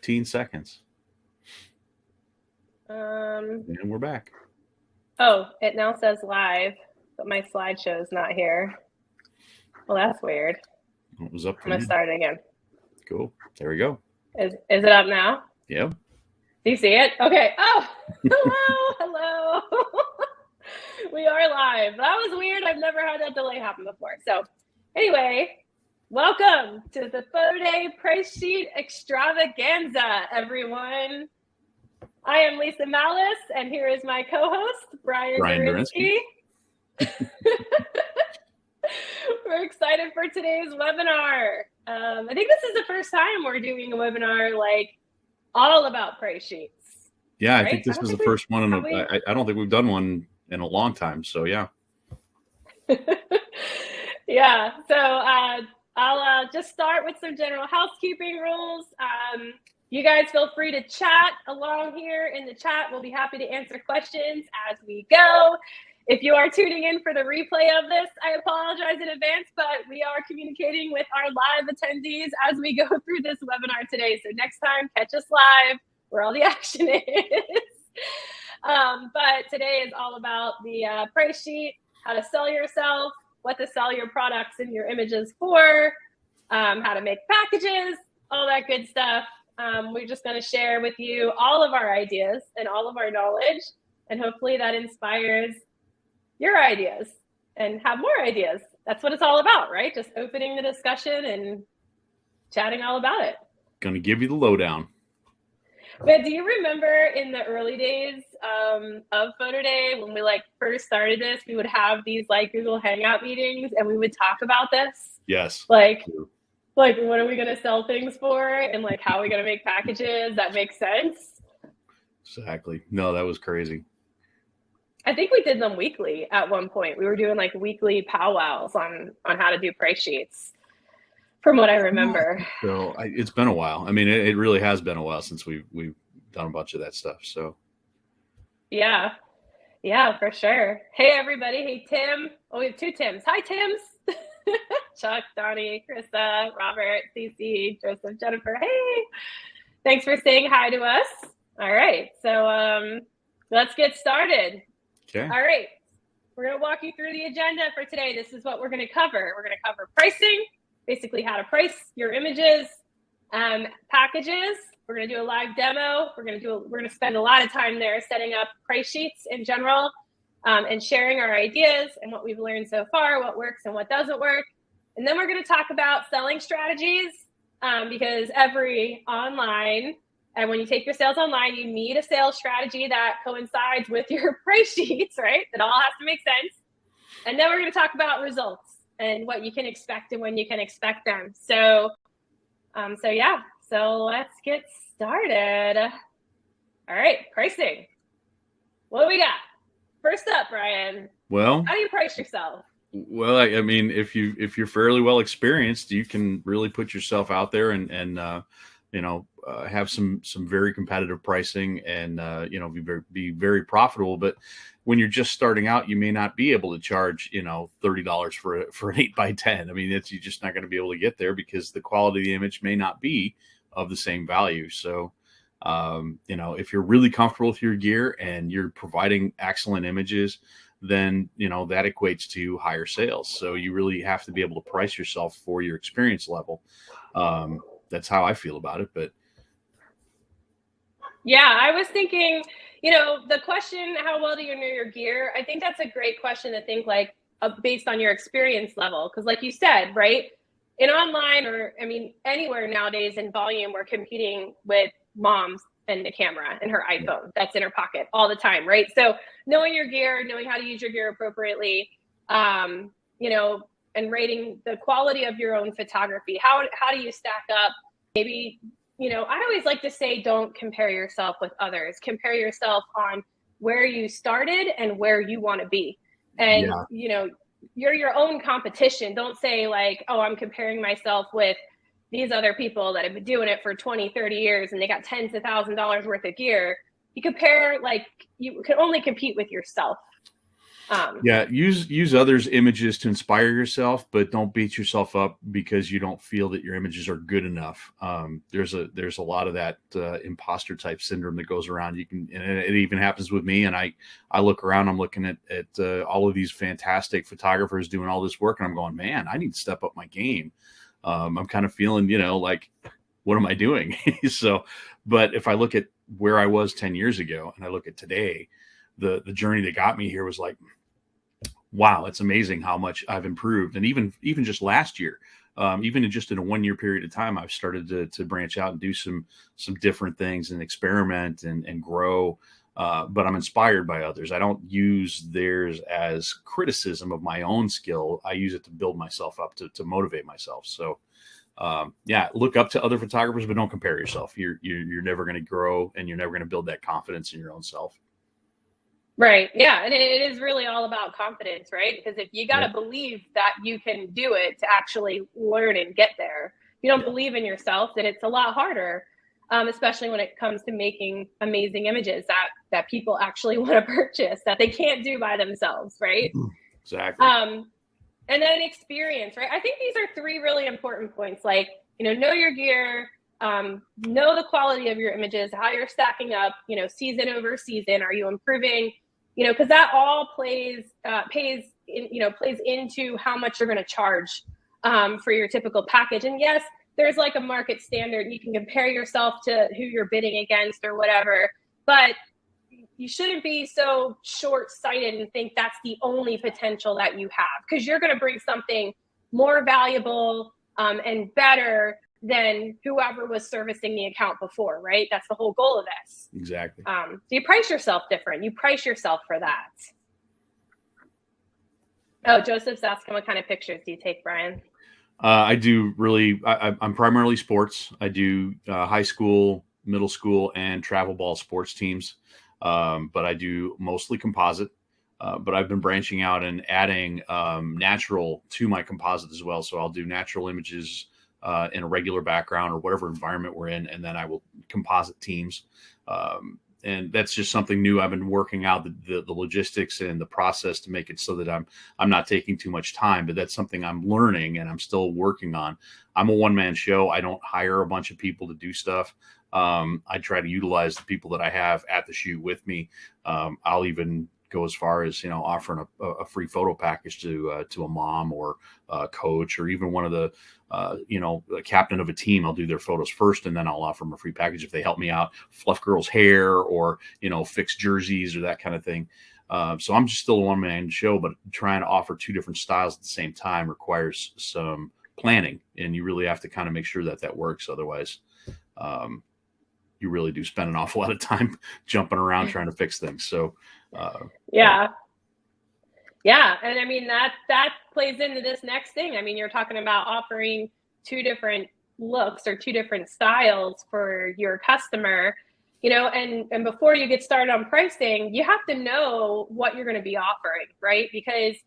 15 seconds. And we're back. Oh, it now says live, but my slideshow is not here. Well, that's weird. It was up. I'm gonna start it again. Cool. There we go. Is it up now? Yeah. Do you see it? Okay. Oh, hello. We are live. That was weird. I've never had that delay happen before. So anyway, welcome to the PhotoDay price sheet extravaganza, everyone. I am Lisa Mallis, and here is my co-host, Brian Derenski. We're excited for today's webinar. I think this is the first time we're doing a webinar like all about price sheets. Yeah, right? I think this was the first one. I don't think we've done one in a long time. So yeah. Yeah. So I'll just start with some general housekeeping rules. You guys feel free to chat along here in the chat. We'll be happy to answer questions as we go. If you are tuning in for the replay of this, I apologize in advance, but we are communicating with our live attendees as we go through this webinar today. So next time, catch us live where all the action is. But today is all about the price sheet, how to sell yourself, what to sell your products and your images for, how to make packages, all that good stuff. We're just going to share with you all of our ideas and all of our knowledge, and hopefully that inspires your ideas and have more ideas. That's what it's all about, right? Just opening the discussion and chatting all about it. Going to give you the lowdown. But do you remember in the early days of PhotoDay, when we first started this, we would have these Google Hangout meetings and we would talk about this? Yes. Like what are we going to sell things for? And how are we going to make packages that make sense? Exactly. No, that was crazy. I think we did them weekly at one point. We were doing weekly powwows on how to do price sheets, from what I remember. So it's been a while. I mean, it really has been a while since we've done a bunch of that stuff. So yeah, for sure. Hey everybody. Hey Tim. Oh, we have two Tims. Hi Tims. Chuck, Donnie, Krista, Robert, Cece, Joseph, Jennifer. Hey, thanks for saying hi to us. All right, so let's get started. Okay. All right, we're going to walk you through the agenda for today. This is what we're going to cover. We're going to cover pricing, basically how to price your images, packages. We're going to do a live demo. We're going to spend a lot of time there setting up price sheets in general, and sharing our ideas and what we've learned so far, what works and what doesn't work. And then we're going to talk about selling strategies, because every online, and when you take your sales online, you need a sales strategy that coincides with your price sheets, right? It all has to make sense. And then we're going to talk about results and what you can expect and when you can expect them. So let's get started. All right, pricing. What do we got? First up, Brian. Well, how do you price yourself? Well, I mean, if you're fairly well experienced, you can really put yourself out there and have some very competitive pricing and be very profitable. But when you're just starting out, you may not be able to charge $30 for an 8x10. I mean, you're just not going to be able to get there because the quality of the image may not be of the same value. So if you're really comfortable with your gear and you're providing excellent images, then that equates to higher sales. So you really have to be able to price yourself for your experience level. That's how I feel about it. But yeah, I was thinking, the question, how well do you know your gear? I think that's a great question to think based on your experience level. Because like you said, right, in online or anywhere nowadays in volume, we're competing with moms and the camera and her iPhone that's in her pocket all the time, right? So knowing your gear, knowing how to use your gear appropriately, and rating the quality of your own photography. How do you stack up? Maybe, I always like to say, don't compare yourself with others. Compare yourself on where you started and where you want to be. And, you're your own competition. Don't say I'm comparing myself with these other people that have been doing it for 20, 30 years and they got tens of $1,000s worth of gear. You compare, you can only compete with yourself. Yeah, use others' images to inspire yourself, but don't beat yourself up because you don't feel that your images are good enough. There's a lot of that imposter type syndrome that goes around. And it even happens with me. And I look around, I'm looking at all of these fantastic photographers doing all this work, and I'm going, man, I need to step up my game. I'm kind of feeling, like, what am I doing? So, but if I look at where I was 10 years ago and I look at today, the journey that got me here was like, wow, it's amazing how much I've improved. And even just last year, even in a 1 year period of time, I've started to branch out and do some different things and experiment and grow. But I'm inspired by others. I don't use theirs as criticism of my own skill. I use it to build myself up, to motivate myself. So yeah, look up to other photographers, but don't compare yourself. You're never going to grow, and you're never going to build that confidence in your own self. Right. Yeah. And it is really all about confidence, right? Because if you got to believe that you can do it to actually learn and get there, if you don't believe in yourself, then it's a lot harder, especially when it comes to making amazing images that people actually want to purchase, that they can't do by themselves, right? Exactly. And then experience, right? I think these are three really important points, like, know your gear, know the quality of your images, how you're stacking up, season over season. Are you improving? Because that all plays into how much you're going to charge for your typical package. And yes, there's like a market standard. You can compare yourself to who you're bidding against or whatever, but you shouldn't be so short-sighted and think that's the only potential that you have, because you're going to bring something more valuable and better than whoever was servicing the account before, right? That's the whole goal of this. Exactly. So you price yourself different. You price yourself for that. Oh, Joseph's asking, what kind of pictures do you take, Brian? I do I'm primarily sports. I do high school, middle school, and travel ball sports teams. But I do mostly composite. But I've been branching out and adding natural to my composite as well. So I'll do natural images in a regular background or whatever environment we're in, and then I will composite teams. And that's just something new. I've been working out the logistics and the process to make it so that I'm not taking too much time, but that's something I'm learning and I'm still working on. I'm a one-man show. I don't hire a bunch of people to do stuff. I try to utilize the people that I have at the shoot with me. I'll even go as far as, offering a free photo package to a mom or a coach, or even one of the, a captain of a team. I'll do their photos first, and then I'll offer them a free package if they help me out, fluff girls' hair, or, fix jerseys or that kind of thing. So I'm just still a one-man show, but trying to offer two different styles at the same time requires some planning, and you really have to kind of make sure that works. Otherwise, you really do spend an awful lot of time jumping around trying to fix things. So, yeah. And I mean, that plays into this next thing. I mean, you're talking about offering two different looks or two different styles for your customer, and before you get started on pricing, you have to know what you're going to be offering, right? Because,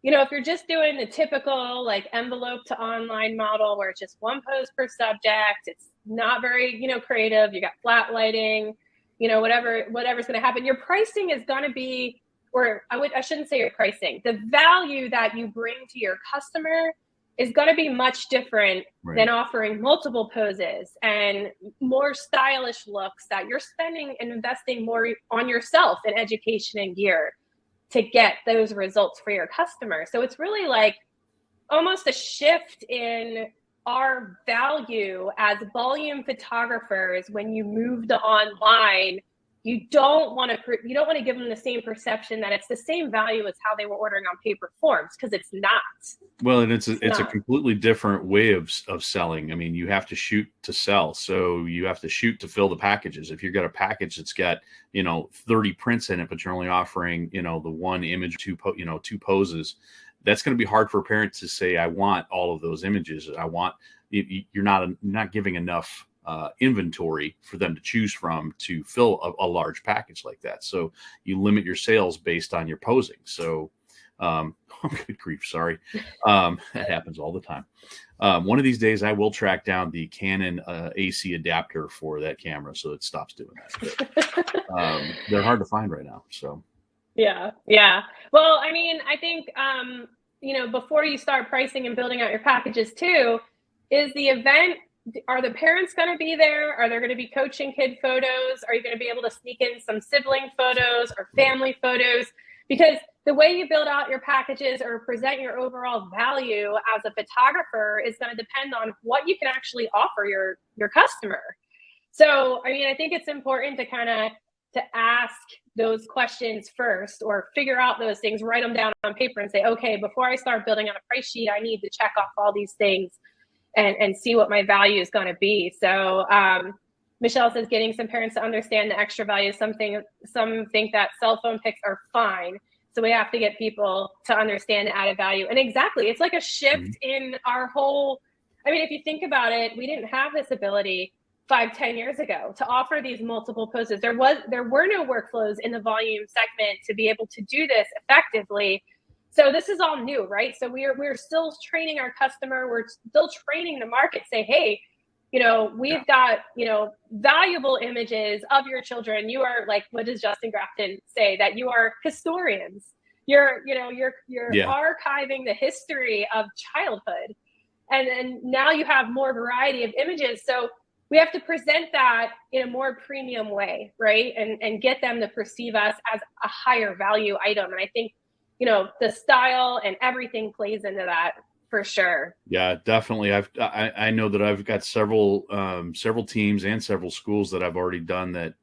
if you're just doing the typical like envelope to online model where it's just one pose per subject, it's not very, creative, you got flat lighting, whatever's going to happen, your pricing is going to be, or I shouldn't say your pricing, the value that you bring to your customer is going to be much different than offering multiple poses and more stylish looks that you're spending and investing more on yourself in education and gear to get those results for your customer. So it's really like almost a shift in our value as volume photographers. When you move to online, you don't want to give them the same perception that it's the same value as how they were ordering on paper forms, because it's not. Well, and it's a completely different way of selling. I mean, you have to shoot to sell, so you have to shoot to fill the packages. If you've got a package that's got 30 prints in it, but you're only offering the one image, two poses, that's going to be hard for a parent to say, I want all of those images. You're not giving enough inventory for them to choose from to fill a large package like that. So you limit your sales based on your posing. So, good grief, sorry. That happens all the time. One of these days I will track down the Canon AC adapter for that camera so it stops doing that. But, they're hard to find right now. So. Yeah. Yeah. Well, I mean, I think, before you start pricing and building out your packages too, is the event, are the parents going to be there? Are there going to be coaching kid photos? Are you going to be able to sneak in some sibling photos or family photos? Because the way you build out your packages or present your overall value as a photographer is going to depend on what you can actually offer your customer. So, I mean, I think it's important to ask those questions first, or figure out those things, write them down on paper and say, okay, before I start building on a price sheet, I need to check off all these things and see what my value is going to be. So Michelle says getting some parents to understand the extra value. Some think that cell phone pics are fine. So we have to get people to understand the added value. And exactly, it's like a shift in our whole, I mean, if you think about it, we didn't have this ability 5-10 years ago to offer these multiple poses. There were no workflows in the volume segment to be able to do this effectively. So this is all new, right? So we're still training our customer. We're still training the market. Say, hey, we've got valuable images of your children. You are, like, what does Justin Grafton say? That you are historians. You're archiving the history of childhood, and now you have more variety of images. So we have to present that in a more premium way, right? And get them to perceive us as a higher value item. And I think, the style and everything plays into that for sure. Yeah, definitely. I know that I've got several teams and several schools that I've already done that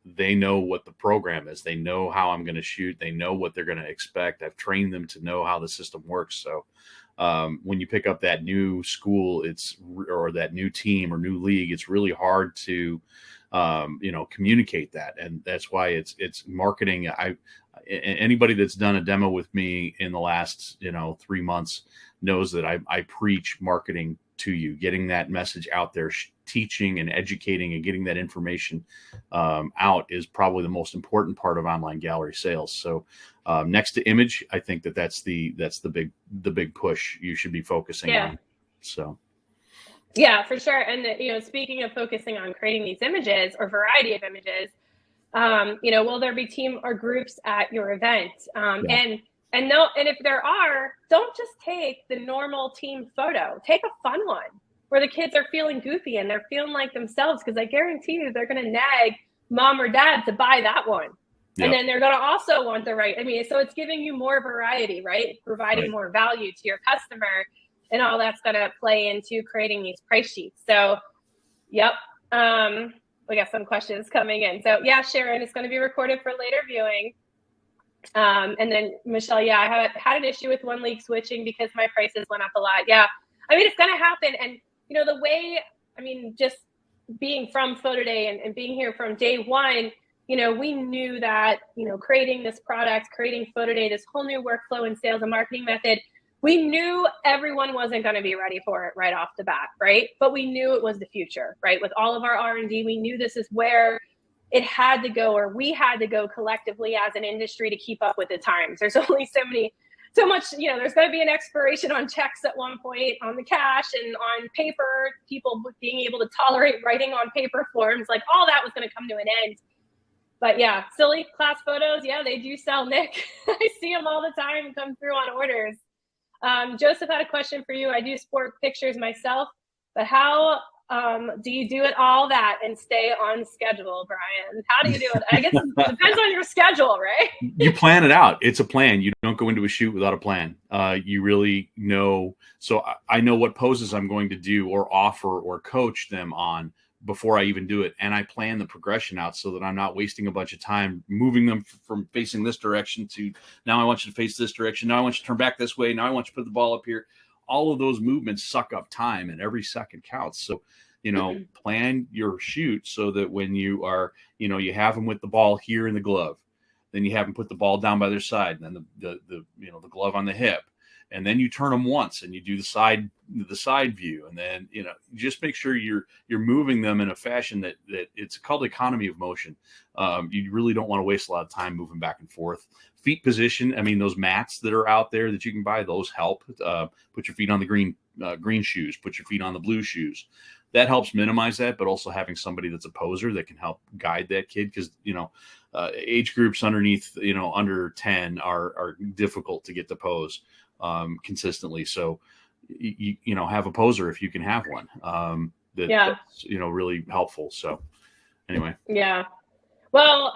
they know what the program is. They know how I'm going to shoot. They know what they're going to expect. I've trained them to know how the system works. So when you pick up that new school, or that new team or new league, it's really hard to communicate that. And that's why it's marketing. Anybody that's done a demo with me in the last 3 months knows that I preach marketing to you, getting that message out there, teaching and educating and getting that information out is probably the most important part of online gallery sales. So next to image, I think that's the big push you should be focusing on. So yeah, for sure. And speaking of focusing on creating these images or variety of images, will there be team or groups at your event? And if there are, don't just take the normal team photo. Take a fun one where the kids are feeling goofy and they're feeling like themselves, because I guarantee you they're going to nag mom or dad to buy that one. Yep. And then they're going to also want the right. I mean, so it's giving you more variety, right? Providing more value to your customer, and all that's going to play into creating these price sheets. So, yep. We got some questions coming in. So yeah, Sharon, it's going to be recorded for later viewing. And then Michelle, I had an issue with one league switching because my prices went up a lot. Yeah, I mean, it's going to happen. And the way, just being from PhotoDay and being here from day one, we knew that, creating this product, creating PhotoDay, this whole new workflow and sales and marketing method, we knew everyone wasn't going to be ready for it right off the bat, right? But we knew it was the future, right? With all of our R&D, we knew this is where it had to go, or we had to go collectively as an industry to keep up with the times. There's only so much, there's going to be an expiration on checks at one point, on the cash and on paper, people being able to tolerate writing on paper forms, like all that was going to come to an end. But yeah, silly class photos, yeah, they do sell, Nick. I see them all the time come through on orders. Joseph had a question for you. I do sport pictures myself, but how do you do it all that and stay on schedule, Brian? How do you do it? I guess it depends on your schedule, right? You plan it out. It's a plan. You don't go into a shoot without a plan. You really know. So I know what poses I'm going to do or offer or coach them on before I even do it. And I plan the progression out so that I'm not wasting a bunch of time moving them from facing this direction to, now I want you to face this direction. Now I want you to turn back this way. Now I want you to put the ball up here. All of those movements suck up time, and every second counts. So, plan your shoot so that when you are, you have them with the ball here in the glove, then you have them put the ball down by their side, and then the glove on the hip. And then you turn them once and you do the side view. And then, just make sure you're moving them in a fashion that it's called economy of motion. You really don't want to waste a lot of time moving back and forth. Feet position. Those mats that are out there that you can buy, those help. Put your feet on the green shoes, put your feet on the blue shoes. that helps minimize that, but also having somebody that's a poser that can help guide that kid. Cause age groups underneath, under 10 are difficult to get to pose consistently. So, have a poser if you can have one. That's really helpful. So anyway. Yeah. Well,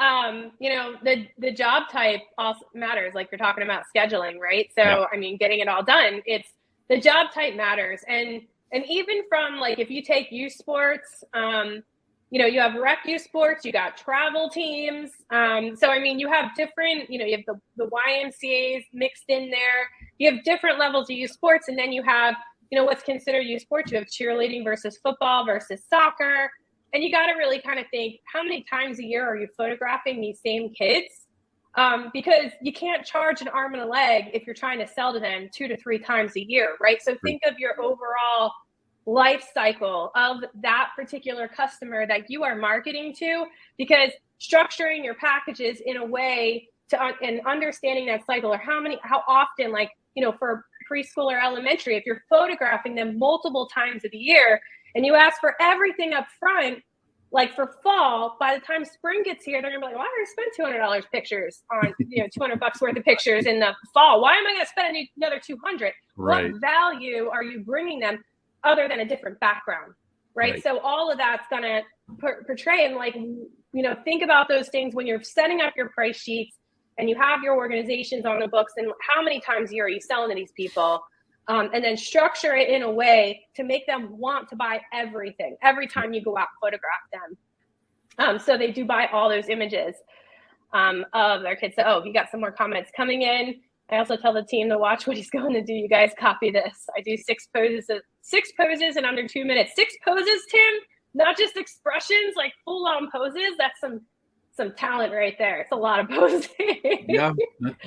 the job type also matters. Like you're talking about scheduling, right? So, yeah. I mean, getting it all done, it's the job type matters. And even from like, if you take youth sports, you have rec youth sports, you got travel teams. So, I mean, you have different, you have the YMCAs mixed in there. You have different levels of youth sports. And then you have, what's considered youth sports. You have cheerleading versus football versus soccer. And you got to really kind of think, how many times a year are you photographing these same kids? Because you can't charge an arm and a leg if you're trying to sell to them 2 to 3 times a year, right? So think of your overall life cycle of that particular customer that you are marketing to, because structuring your packages in a way and understanding that cycle, or how often, like, for preschool or elementary, if you're photographing them multiple times of the year and you ask for everything up front, like for fall, by the time spring gets here, they're gonna be like, why did I spend $200 pictures on, $200 worth of pictures in the fall? Why am I gonna spend another 200? Right. What value are you bringing them other than a different background, right? So all of that's gonna portray, and like, think about those things when you're setting up your price sheets and you have your organizations on the books, and how many times a year are you selling to these people? And then structure it in a way to make them want to buy everything every time you go out and photograph them. So they do buy all those images of their kids. So, you got some more comments coming in. I also tell the team to watch what he's going to do. You guys copy this. I do 6 poses in under 2 minutes. 6 poses, Tim, not just expressions, like full on poses. That's some talent right there. It's a lot of posing. Yeah,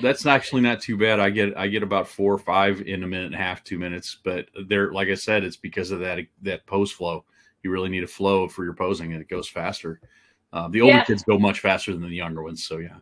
that's actually not too bad. I get about 4 or 5 in a minute and a half, 2 minutes. But like I said, it's because of that pose flow. You really need a flow for your posing, and it goes faster. The older kids go much faster than the younger ones. So yeah.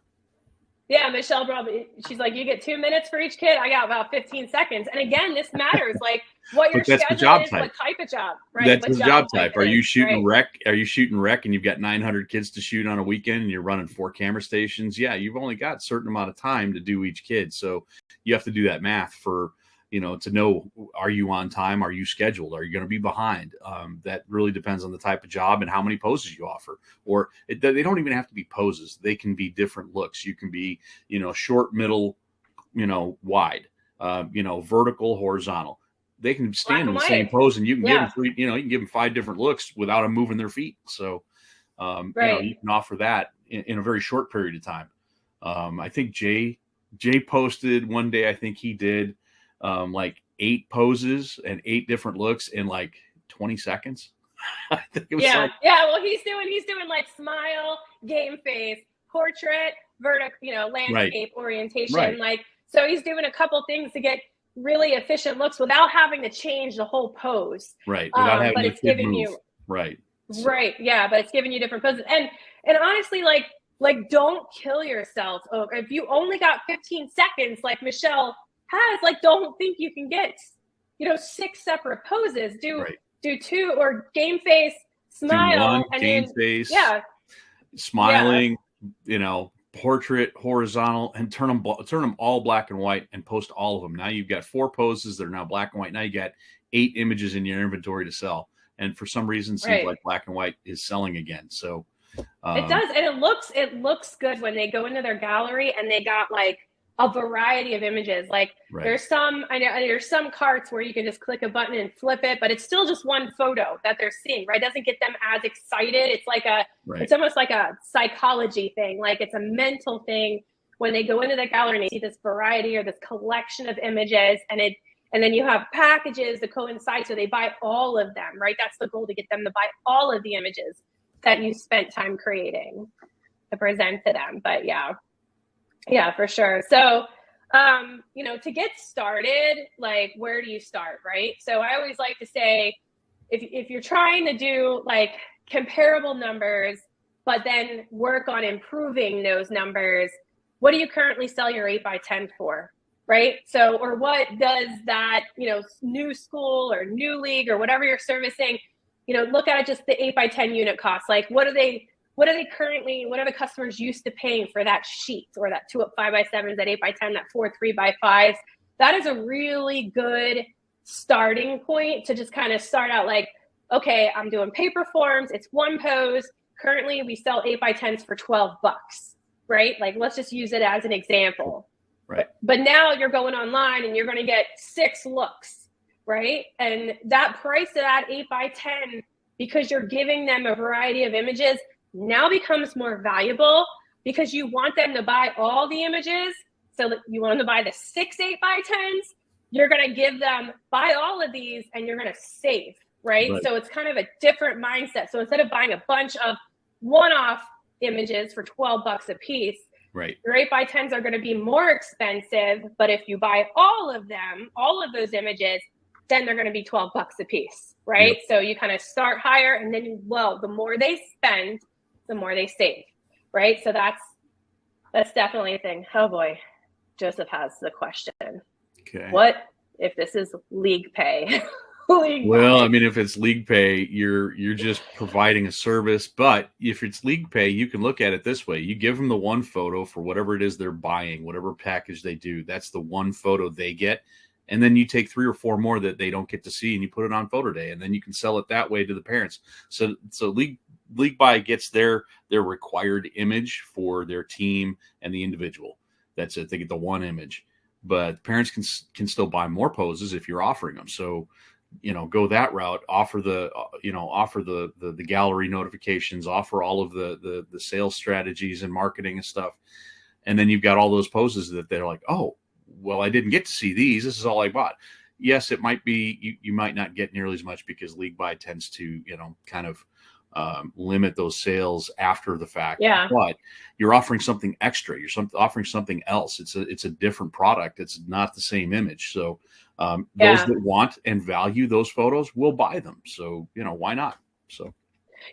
Yeah, Michelle probably, she's like, you get 2 minutes for each kid. I got about 15 seconds. And again, this matters. Like what your schedule is, what type of job, right? That's the job type. Are you shooting rec? Are you shooting rec and you've got 900 kids to shoot on a weekend and you're running 4 camera stations? Yeah, you've only got a certain amount of time to do each kid. So you have to do that math for, to know, are you on time? Are you scheduled? Are you going to be behind? That really depends on the type of job and how many poses you offer. Or they don't even have to be poses. They can be different looks. You can be, short, middle, wide, vertical, horizontal. They can stand in the same pose, and you can give them 3, you can give them 5 different looks without them moving their feet. So, you can offer that in a very short period of time. I think Jay posted one day, I think he did, like 8 poses and 8 different looks in like 20 seconds. I think it was well, he's doing like smile, game face, portrait, vertical, landscape orientation. Right. Like, so he's doing a couple things to get really efficient looks without having to change the whole pose. Right. Without having but it's giving move. You right. Right. Yeah, but it's giving you different poses. And honestly, like don't kill yourself. If you only got 15 seconds, like Michelle has, like, don't think you can get 6 separate poses. Do 2, or game face, smile, and game face, smiling, portrait, horizontal, and turn them all black and white and post all of them. Now you've got 4 poses that are now black and white. Now you got 8 images in your inventory to sell, and for some reason, it seems like black and white is selling again. So it does, and it looks good when they go into their gallery and they got like a variety of images. Like there's some carts where you can just click a button and flip it, but it's still just one photo that they're seeing, right? It doesn't get them as excited. It's like it's almost like a psychology thing. Like it's a mental thing when they go into the gallery and they see this variety or this collection of images, and then you have packages that coincide, so they buy all of them, right? That's the goal, to get them to buy all of the images that you spent time creating to present to them. But yeah, for sure. So, to get started, like, where do you start, right? So I always like to say, if you're trying to do like comparable numbers, but then work on improving those numbers, what do you currently sell your 8x10 for, right? So, or what does that, new school or new league or whatever you're servicing, look at it just the 8x10 unit cost. Like what are the customers used to paying for that sheet or that 2 5x7s, that 8x10, that 4 3x5s? That is a really good starting point to just kind of start out like, okay, I'm doing paper forms. It's one pose. Currently we sell 8x10s for $12, right? Like, let's just use it as an example. Right. But now you're going online and you're going to get 6 looks, right? And that price of that 8x10, because you're giving them a variety of images, now becomes more valuable because you want them to buy all the images. So you want them to buy the 6 8x10s. You're going to give them, buy all of these, and you're going to save, right? So it's kind of a different mindset. So instead of buying a bunch of one-off images for $12 a piece, right, your 8x10s are going to be more expensive. But if you buy all of them, all of those images, then they're going to be $12 a piece, right? Yep. So you kind of start higher, and then, the more they spend, the more they save, right? So that's definitely a thing. Oh boy, Joseph has the question. Okay. What if this is league pay? Well, I mean, if it's league pay, you're just providing a service. But if it's league pay, you can look at it this way. You give them the one photo for whatever it is they're buying, whatever package they do. That's the one photo they get. And then you take 3 or 4 more that they don't get to see, and you put it on PhotoDay, and then you can sell it that way to the parents. So league buy gets their required image for their team and the individual. That's it. They get the one image, but parents can still buy more poses if you're offering them. So, go that route, offer the gallery notifications, offer all of the sales strategies and marketing and stuff. And then you've got all those poses that they're like, oh, well, I didn't get to see these. This is all I bought. Yes, it might be, you might not get nearly as much because league buy tends to, kind of limit those sales after the fact. Yeah. But you're offering something extra. You're offering something else. It's a different product. It's not the same image. So those that want and value those photos will buy them. So, why not? So,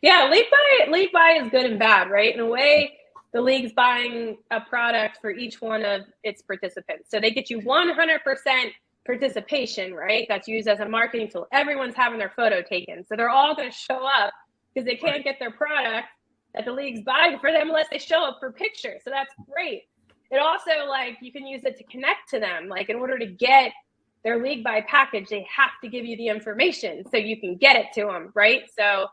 yeah, league buy is good and bad, right? In a way, the league's buying a product for each one of its participants. So they get you 100% participation, right? That's used as a marketing tool. Everyone's having their photo taken. So they're all going to show up because they can't get their product that the league's buying for them unless they show up for pictures. So that's great. It also, you can use it to connect to them. Like, in order to get their league buy package, they have to give you the information so you can get it to them, right? So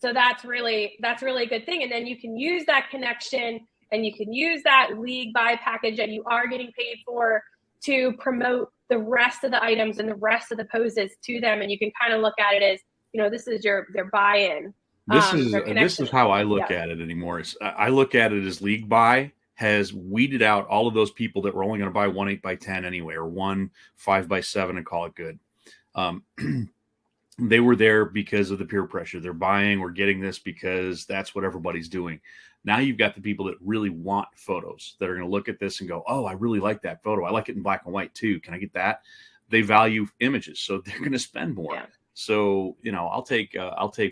that's really a good thing. And then you can use that connection, and you can use that league buy package that you are getting paid for to promote the rest of the items and the rest of the poses to them. And you can kind of look at it as, this is their buy-in. This is how I look at it anymore. I look at it as league buy has weeded out all of those people that were only going to buy one 8x10 anyway, or one 5x7 and call it good. They were there because of the peer pressure. They're buying or getting this because that's what everybody's doing. Now you've got the people that really want photos that are going to look at this and go, oh, I really like that photo. I like it in black and white too. Can I get that? They value images, so they're going to spend more. Yeah. So, I'll take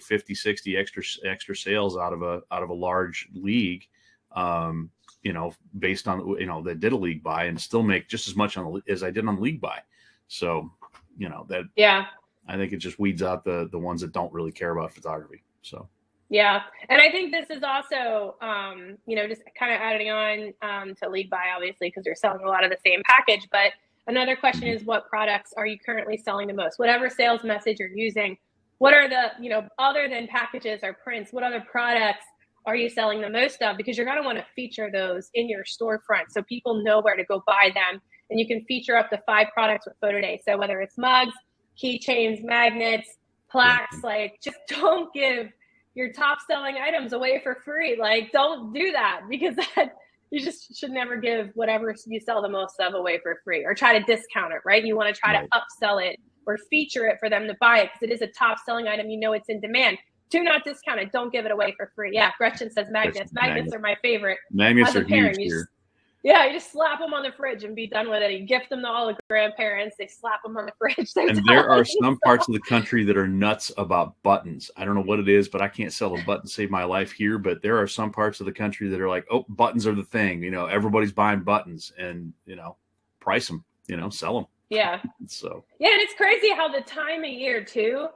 50, 60 extra sales out of a large league, based on, that did a league buy, and still make just as much as I did on league buy. So, I think it just weeds out the ones that don't really care about photography. So. Yeah. And I think this is also, just kind of adding on to league buy, obviously, because you're selling a lot of the same package. But another question is, what products are you currently selling the most? Whatever sales message you're using, what are the, other than packages or prints, what other products are you selling the most of? Because you're going to want to feature those in your storefront so people know where to go buy them. And you can feature up to 5 products with PhotoDay. So whether it's mugs, keychains, magnets, plaques, just don't give your top selling items away for free. Don't do that, because you just should never give whatever you sell the most of away for free, or try to discount it, right? You want to try to upsell it or feature it for them to buy it, because it is a top selling item. It's in demand. Do not discount it. Don't give it away for free. Yeah, Gretchen says magnets. Magnets are my favorite. Magnets are huge here. You just slap them on the fridge and be done with it. You gift them to all the grandparents. They slap them on the fridge. And there are some parts of the country that are nuts about buttons. I don't know what it is, but I can't sell a button to save my life here. But there are some parts of the country that are like, oh, buttons are the thing. Everybody's buying buttons, and, price them, sell them. Yeah. So. Yeah, and it's crazy how the time of year too,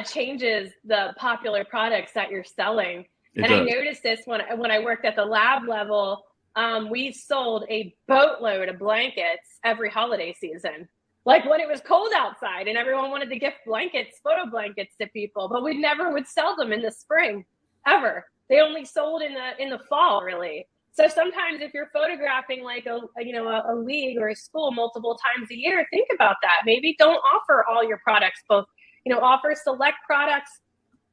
changes the popular products that you're selling. It And does. I noticed this when I worked at the lab level. We sold a boatload of blankets every holiday season. Like when it was cold outside and everyone wanted to gift blankets, photo blankets to people, but we never would sell them in the spring ever. They only sold in the fall, really. So sometimes if you're photographing like a league or a school multiple times a year, think about that. Maybe don't offer all your products, both, offer select products,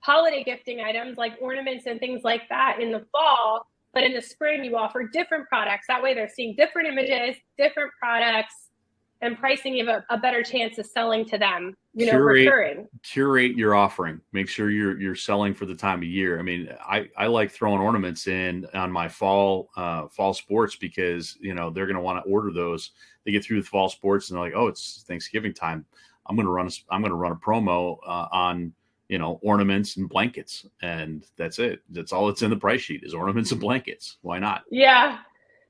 holiday gifting items like ornaments and things like that in the fall, but in the spring you offer different products. That way they're seeing different images, different products, and pricing you have a better chance of selling to them, recurring. Curate your offering. Make sure you're selling for the time of year. I mean, I like throwing ornaments in on my fall sports because, they're going to want to order those. They get through the fall sports and they're like, oh, it's Thanksgiving time. I'm going to run a promo on, ornaments and blankets. And that's it. That's all that's in the price sheet is ornaments and blankets. Why not? Yeah.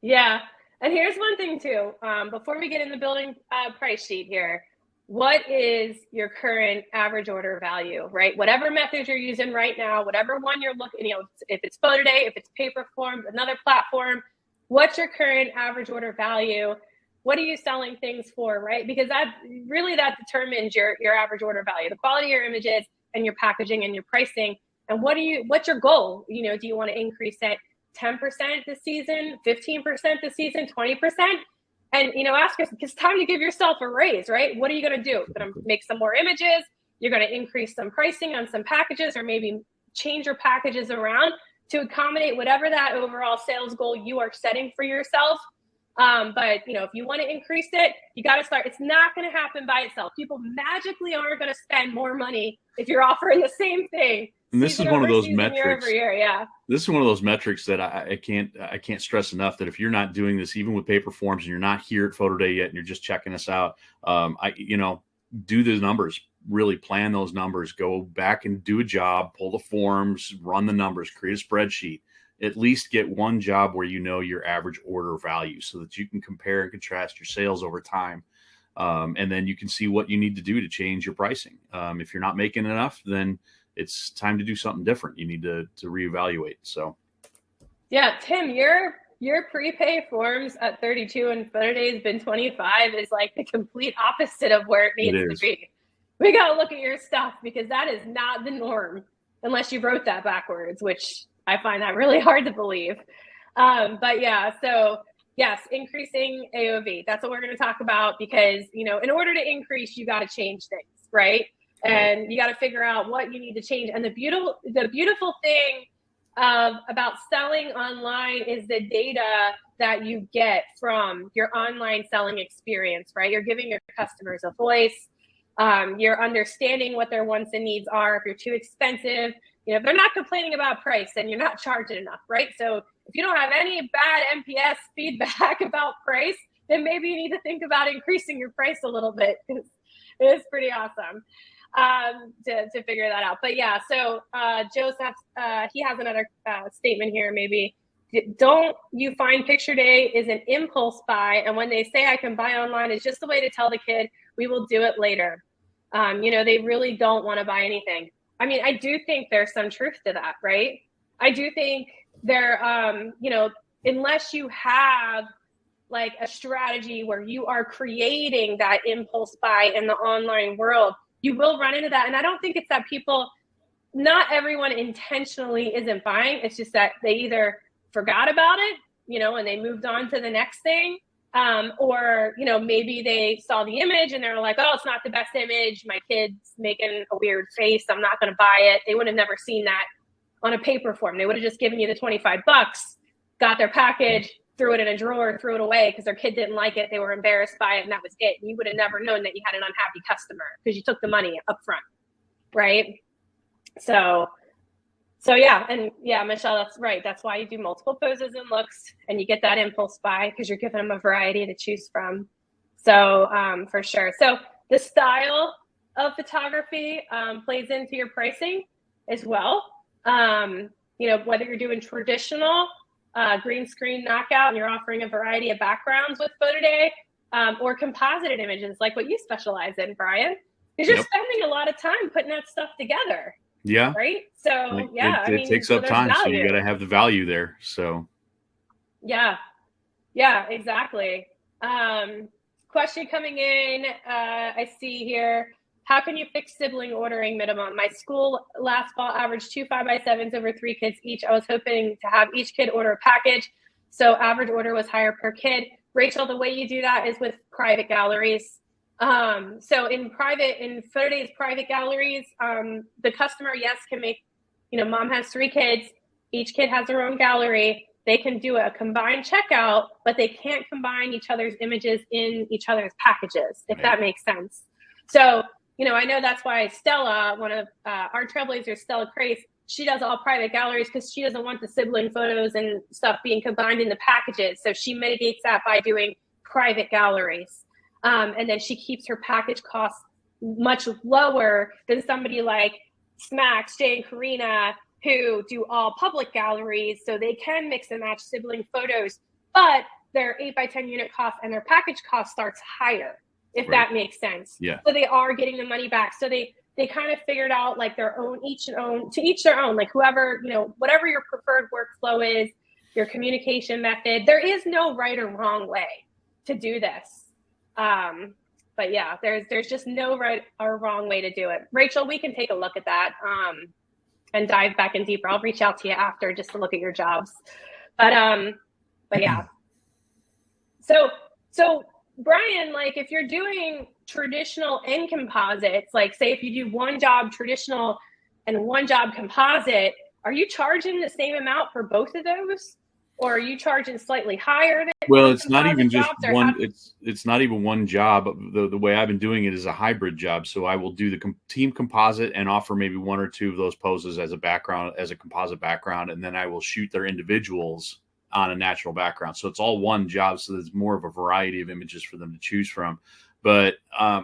Yeah. And here's one thing too, before we get in the building price sheet here, what is your current average order value, right? Whatever method you're using right now, whatever one you're looking, if it's PhotoDay, if it's paper form, another platform, what's your current average order value? What are you selling things for, right? Because that determines your average order value, the quality of your images and your packaging and your pricing. And what's your goal? Do you want to increase it 10% this season, 15% this season, 20%? And, ask yourself, it's time to give yourself a raise, right? What are you going to do? You're going to make some more images. You're going to increase some pricing on some packages, or maybe change your packages around to accommodate whatever that overall sales goal you are setting for yourself. But, if you want to increase it, you got to start. It's not going to happen by itself. People magically aren't going to spend more money if you're offering the same thing. And this is one of those metrics. Year over year, yeah. This is one of those metrics that I can't stress enough, that if you're not doing this, even with paper forms, and you're not here at PhotoDay yet, and you're just checking us out, do the numbers, really plan those numbers, go back and do a job, pull the forms, run the numbers, create a spreadsheet, at least get one job where your average order value, so that you can compare and contrast your sales over time. And then you can see what you need to do to change your pricing. If you're not making enough, then it's time to do something different. You need to reevaluate. So, yeah, Tim, your prepay forms at 32 and PhotoDay has been 25 is like the complete opposite of where it needs to be. We got to look at your stuff, because that is not the norm unless you wrote that backwards, which I find that really hard to believe. But yeah, so yes, increasing AOV. That's what we're going to talk about, because, in order to increase, you got to change things, right? And you got to figure out what you need to change. And the beautiful thing about selling online is the data that you get from your online selling experience, right? You're giving your customers a voice. You're understanding what their wants and needs are. If you're too expensive, if they're not complaining about price, then you're not charging enough, right? So if you don't have any bad NPS feedback about price, then maybe you need to think about increasing your price a little bit. It's pretty awesome to figure that out. But yeah, so Joseph, he has another statement here. Maybe, don't you find picture day is an impulse buy, and when they say I can buy online, it's just a way to tell the kid we will do it later. They really don't want to buy anything. I mean, I do think there's some truth to that, right? I do think there, unless you have like a strategy where you are creating that impulse buy in the online world, you will run into that. And I don't think it's that not everyone intentionally isn't buying. It's just that they either forgot about it, and they moved on to the next thing. Or, maybe they saw the image and they're like, oh, it's not the best image. My kid's making a weird face. I'm not going to buy it. They would have never seen that on a paper form. They would have just given you the $25, got their package, threw it in a drawer, threw it away because their kid didn't like it. They were embarrassed by it, and that was it. And you would have never known that you had an unhappy customer because you took the money up front, right? So yeah, and yeah, Michelle, that's right. That's why you do multiple poses and looks, and you get that impulse buy because you're giving them a variety to choose from. So for sure. So the style of photography plays into your pricing as well. Whether you're doing traditional green screen knockout and you're offering a variety of backgrounds with PhotoDay, or composited images like what you specialize in, Brian. because you're spending a lot of time putting that stuff together. Yeah. Right. So yeah, it takes up time. So you got to have the value there. So. Yeah, exactly. Question coming in. I see here. How can you fix sibling ordering minimum? My school last fall averaged 2 5x7s over 3 kids each. I was hoping to have each kid order a package, so average order was higher per kid. Rachel, the way you do that is with private galleries. So in PhotoDay's private galleries, the customer, yes, can make, mom has 3 kids, each kid has their own gallery. They can do a combined checkout, but they can't combine each other's images in each other's packages, if that makes sense. So, I know that's why Stella, one of our trailblazers, Stella Crace, she does all private galleries because she doesn't want the sibling photos and stuff being combined in the packages. So she mitigates that by doing private galleries. And then she keeps her package costs much lower than somebody like Smacks, Jay and Karina, who do all public galleries. So they can mix and match sibling photos, but their 8x10 unit cost and their package cost starts higher, if that makes sense. Yeah. So they are getting the money back. So they kind of figured out like their own, to each their own, like whoever, whatever your preferred workflow is, your communication method. There is no right or wrong way to do this. But yeah, there's just no right or wrong way to do it. Rachel, we can take a look at that and dive back in deeper. I'll reach out to you after just to look at your jobs. But yeah. So Brian, like if you're doing traditional and composites, like say if you do one job traditional and one job composite, are you charging the same amount for both of those? Or are you charging slightly higher than? Well, it's not even just one. It's not even one job. The way I've been doing it is a hybrid job. So I will do the team composite and offer maybe 1 or 2 of those poses as a background, as a composite background, and then I will shoot their individuals on a natural background. So it's all one job. So there's more of a variety of images for them to choose from. But I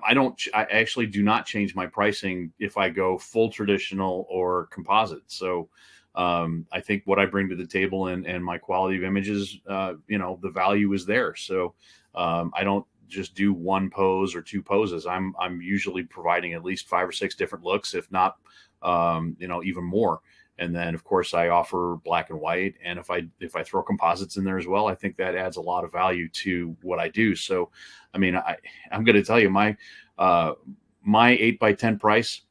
actually do not change my pricing if I go full traditional or composite. So I think what I bring to the table and my quality of images, the value is there. So I don't just do one pose or 2 poses. I'm usually providing at least 5 or 6 different looks, if not, even more. And then of course I offer black and white. And if I throw composites in there as well, I think that adds a lot of value to what I do. So, I mean, I'm going to tell you my 8x10 price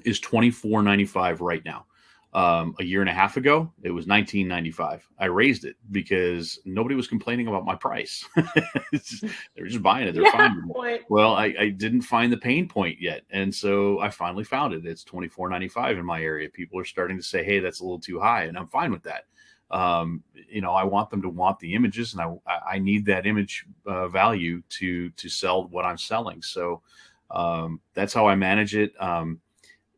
is $24.95 right now. A year and a half ago, it was $19.95. I raised it because nobody was complaining about my price. They were just buying it. They're fine. Well, I didn't find the pain point yet. And so I finally found it. It's $24.95 in my area. People are starting to say, hey, that's a little too high. And I'm fine with that. I want them to want the images, and I need that image value to sell what I'm selling. So that's how I manage it.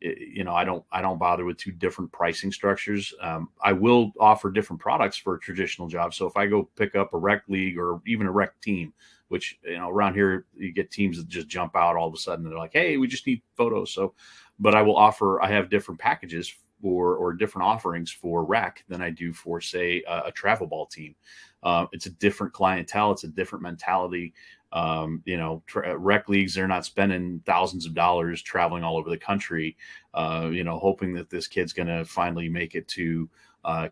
I don't bother with 2 different pricing structures. I will offer different products for a traditional job. So if I go pick up a rec league or even a rec team, which, around here you get teams that just jump out all of a sudden. They're like, hey, we just need photos. So, but I have different packages or different offerings for rec than I do for, say, a travel ball team. It's a different clientele. It's a different mentality. Rec leagues, they're not spending thousands of dollars traveling all over the country, hoping that this kid's going to finally make it to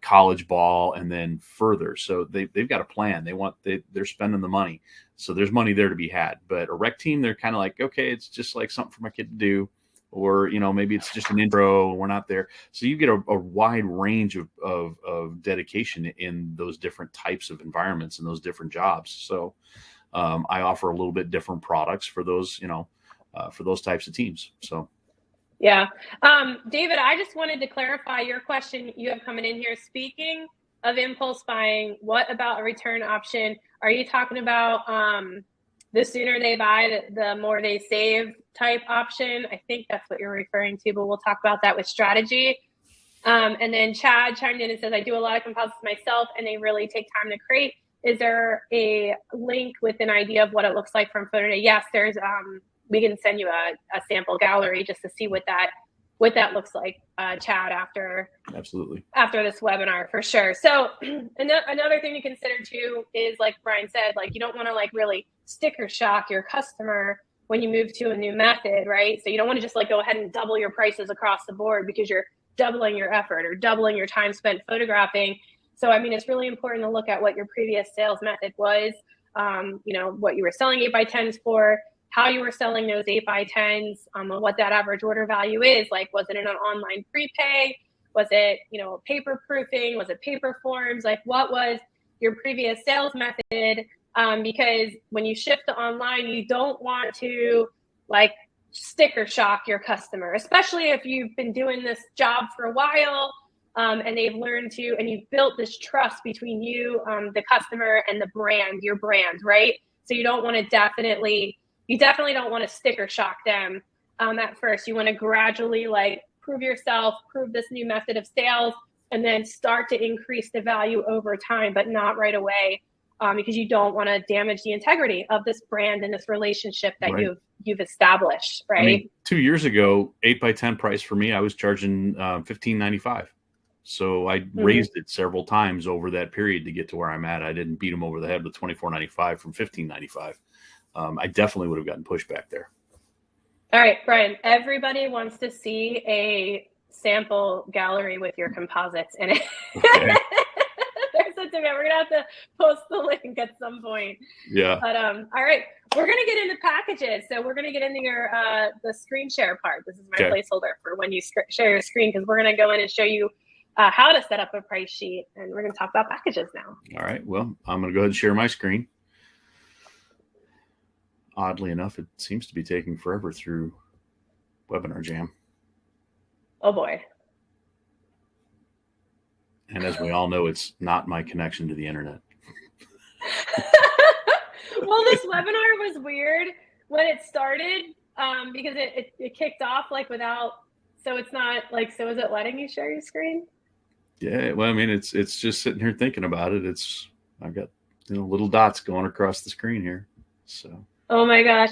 college ball and then further. So they've got a plan. They're spending the money. So there's money there to be had. But a rec team, they're kind of like, okay, it's just like something for my kid to do. Or, maybe it's just an intro. We're not there. So you get a wide range of dedication in those different types of environments and those different jobs. So I offer a little bit different products for those, for those types of teams. So. Yeah. David, I just wanted to clarify your question you have coming in here. Speaking of impulse buying, what about a return option? Are you talking about the sooner they buy, the more they save type option? I think that's what you're referring to, but we'll talk about that with strategy. And then Chad chimed in and says, I do a lot of composites myself and they really take time to create. Is there a link with an idea of what it looks like from PhotoDay? Yes, there's, we can send you a sample gallery just to see what that looks like, Chad, after this webinar, for sure. So another thing to consider too is, like Brian said, like you don't want to like really sticker shock your customer when you move to a new method, right? So you don't want to just like go ahead and double your prices across the board because you're doubling your effort or doubling your time spent photographing. So, I mean, it's really important to look at what your previous sales method was, you know, what you were selling 8x10s for, how you were selling those 8x10s, and what that average order value is. Like, was it in an online prepay? Was it, you know, paper proofing? Was it paper forms? Like, what was your previous sales method? Because when you shift to online, you don't want to like sticker shock your customer, especially if you've been doing this job for a while, and they've learned to, and you've built this trust between you, the customer, and the brand, your brand, right? So you don't want to you definitely don't want to sticker shock them at first. You want to gradually like prove yourself, prove this new method of sales, and then start to increase the value over time, but not right away. Because you don't want to damage the integrity of this brand and this relationship that you've established, right? I mean, 2 years ago, 8x10 price for me, I was charging $15.95. So I raised it several times over that period to get to where I'm at. I didn't beat them over the head with $24.95 from $15.95. I definitely would have gotten pushback there. All right, Brian, everybody wants to see a sample gallery with your composites in it. Okay. We're gonna have to post the link at some point. Yeah. But all right, we're gonna get into packages. So we're gonna get into your the screen share part. This is my placeholder for when you share your screen, because we're gonna go in and show you how to set up a price sheet, and we're gonna talk about packages now. All right. Well, I'm gonna go ahead and share my screen. Oddly enough, it seems to be taking forever through Webinar Jam. Oh boy. And as we all know, it's not my connection to the internet. Well, this webinar was weird when it started, because it kicked off like without, so it's not like, so is it letting you share your screen? Yeah, well, I mean, it's just sitting here thinking about it. I've got little dots going across the screen here. So. Oh my gosh.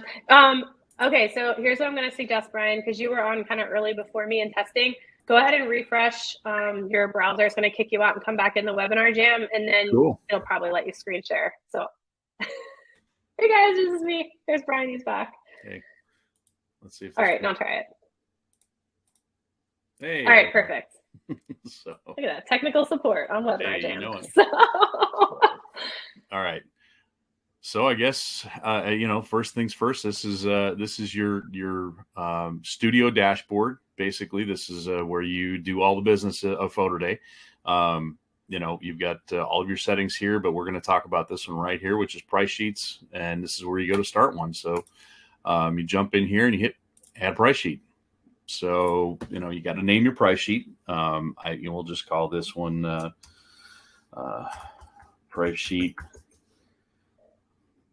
Okay, so here's what I'm going to suggest, Brian, because you were on kind of early before me in testing. Go ahead and refresh your browser. It's going to kick you out and come back in the webinar jam, and then it'll probably let you screen share. So, hey guys, this is me. There's Brian. He's back. Okay. Let's see if. All right, now try it. Hey. All right, perfect. So. Look at that technical support on webinar jam. You know it. So. All right. So I guess first things first. This is your studio dashboard. Basically, this is where you do all the business of PhotoDay. You've got all of your settings here, but we're going to talk about this one right here, which is price sheets, and this is where you go to start one. So you jump in here and you hit add price sheet. So you got to name your price sheet. We'll just call this one price sheet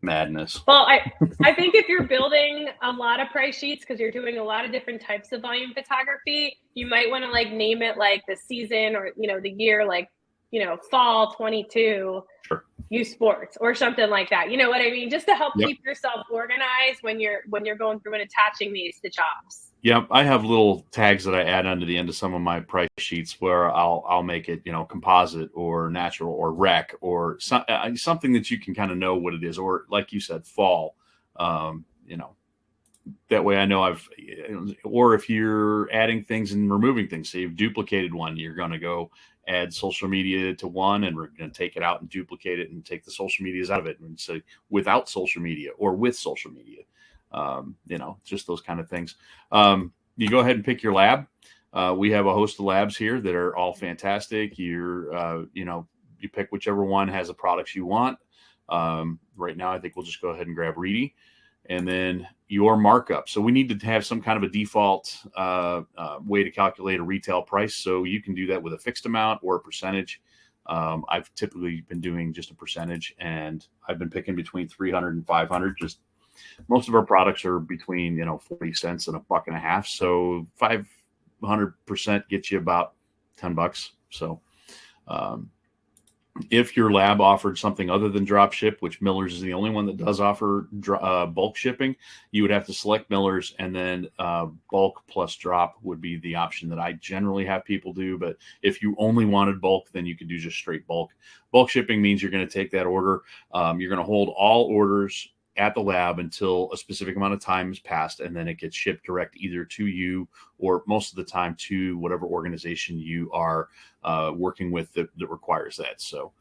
madness. Well, I think if you're building a lot of price sheets, because you're doing a lot of different types of volume photography, you might want to like name it like the season or the year, like fall 22 youth sports or something like that. You know what I mean? Just to help keep yourself organized when you're going through and attaching these to jobs. Yep, I have little tags that I add onto the end of some of my price sheets where I'll make it, composite or natural or rec or something that you can kind of know what it is, or like you said, fall. That way I know or if you're adding things and removing things, say you've duplicated one, you're going to go add social media to one, and we're going to take it out and duplicate it and take the social medias out of it and say without social media or with social media. Just those kind of things. You go ahead and pick your lab. We have a host of labs here that are all fantastic. You pick whichever one has the products you want. Right now, I think we'll just go ahead and grab Reedy, and then your markup. So we need to have some kind of a default way to calculate a retail price. So you can do that with a fixed amount or a percentage. I've typically been doing just a percentage, and I've been picking between 300 and 500. Just most of our products are between 40 cents and $1.50. So 500% gets you about $10. So if your lab offered something other than drop ship, which Miller's is the only one that does offer bulk shipping, you would have to select Miller's, and then bulk plus drop would be the option that I generally have people do. But if you only wanted bulk, then you could do just straight bulk. Bulk shipping means you're going to take that order. You're going to hold all orders at the lab until a specific amount of time has passed, and then it gets shipped direct either to you or most of the time to whatever organization you are working with that requires that. So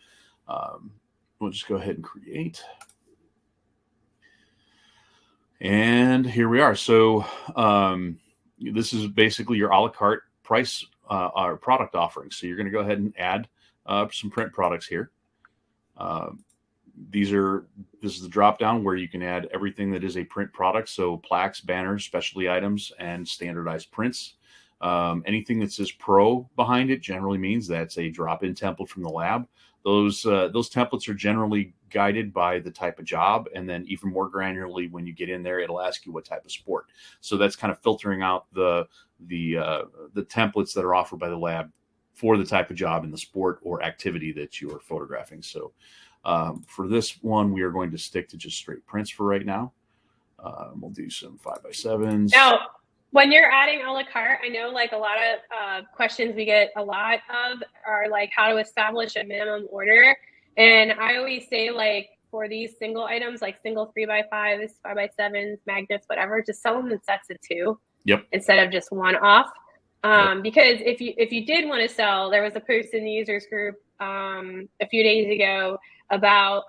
we'll just go ahead and create. And here we are. So this is basically your a la carte price or product offering. So you're going to go ahead and add some print products here. This is the drop down where you can add everything that is a print product. So plaques, banners, specialty items, and standardized prints. Anything that says pro behind it generally means that's a drop-in template from the lab. Those templates are generally guided by the type of job, and then even more granularly, when you get in there, it'll ask you what type of sport. So that's kind of filtering out the templates that are offered by the lab for the type of job in the sport or activity that you are photographing. So for this one, we are going to stick to just straight prints for right now. We'll do some 5x7s. Now, when you're adding a la carte, I know like a lot of questions we get a lot of are like how to establish a minimum order. And I always say, like, for these single items, like single 3x5s, 5x7s, magnets, whatever, just sell them in sets of 2. Yep. Instead of just one off. Yep. Because if you did want to sell, there was a post in the users group a few days ago about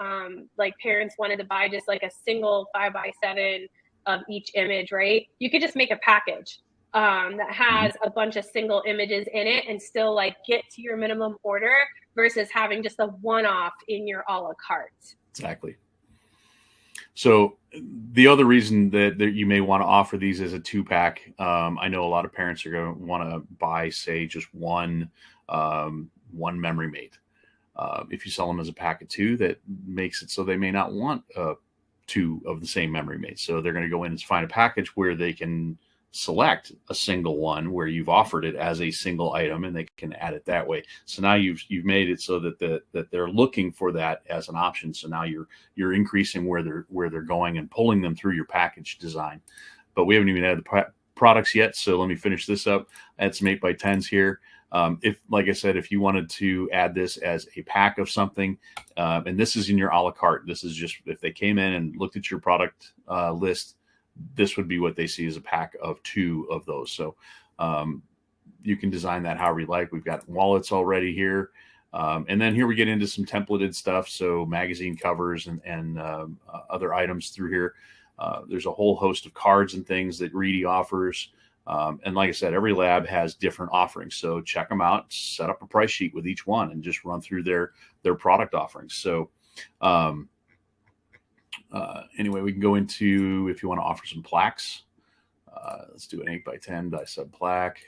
like parents wanted to buy just like a single 5x7 of each image, right? You could just make a package that has a bunch of single images in it and still like get to your minimum order versus having just a one-off in your a la carte. Exactly. So the other reason that you may want to offer these as a 2-pack, I know a lot of parents are going to want to buy, say, just one memory mate. If you sell them as a pack of 2, that makes it so they may not want 2 of the same memory mates. So they're going to go in and find a package where they can select a single one where you've offered it as a single item, and they can add it that way. So now you've made it so that that they're looking for that as an option. So now you're increasing where they're going and pulling them through your package design. But we haven't even added the products yet. So let me finish this up. Add some 8x10s here. If, like I said, if you wanted to add this as a pack of something, and this is in your a la carte, this is just if they came in and looked at your product list, this would be what they see as a pack of 2 of those. So you can design that however you like. We've got wallets already here. And then here we get into some templated stuff. So magazine covers and other items through here. There's a whole host of cards and things that Reedy offers. And like I said, every lab has different offerings. So check them out, set up a price sheet with each one and just run through their product offerings. So anyway, we can go into, if you want to offer some plaques, let's do an 8x10 die-sub plaque.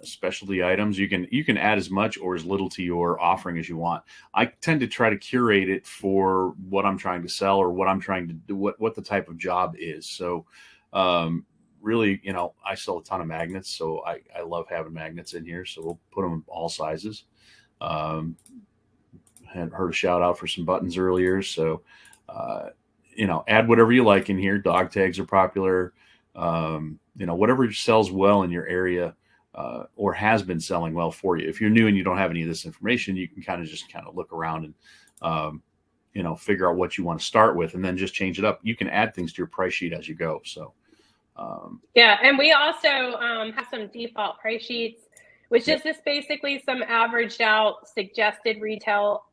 Specialty items, you can add as much or as little to your offering as you want. I tend to try to curate it for what I'm trying to sell or what I'm trying to do, what the type of job is. So really, I sell a ton of magnets, so I love having magnets in here. So we'll put them in all sizes. Had heard a shout out for some buttons earlier. So, add whatever you like in here. Dog tags are popular. Whatever sells well in your area or has been selling well for you. If you're new and you don't have any of this information, you can kind of look around and, figure out what you want to start with and then just change it up. You can add things to your price sheet as you go. So, yeah. And we also have some default price sheets, which is just basically some averaged out suggested retail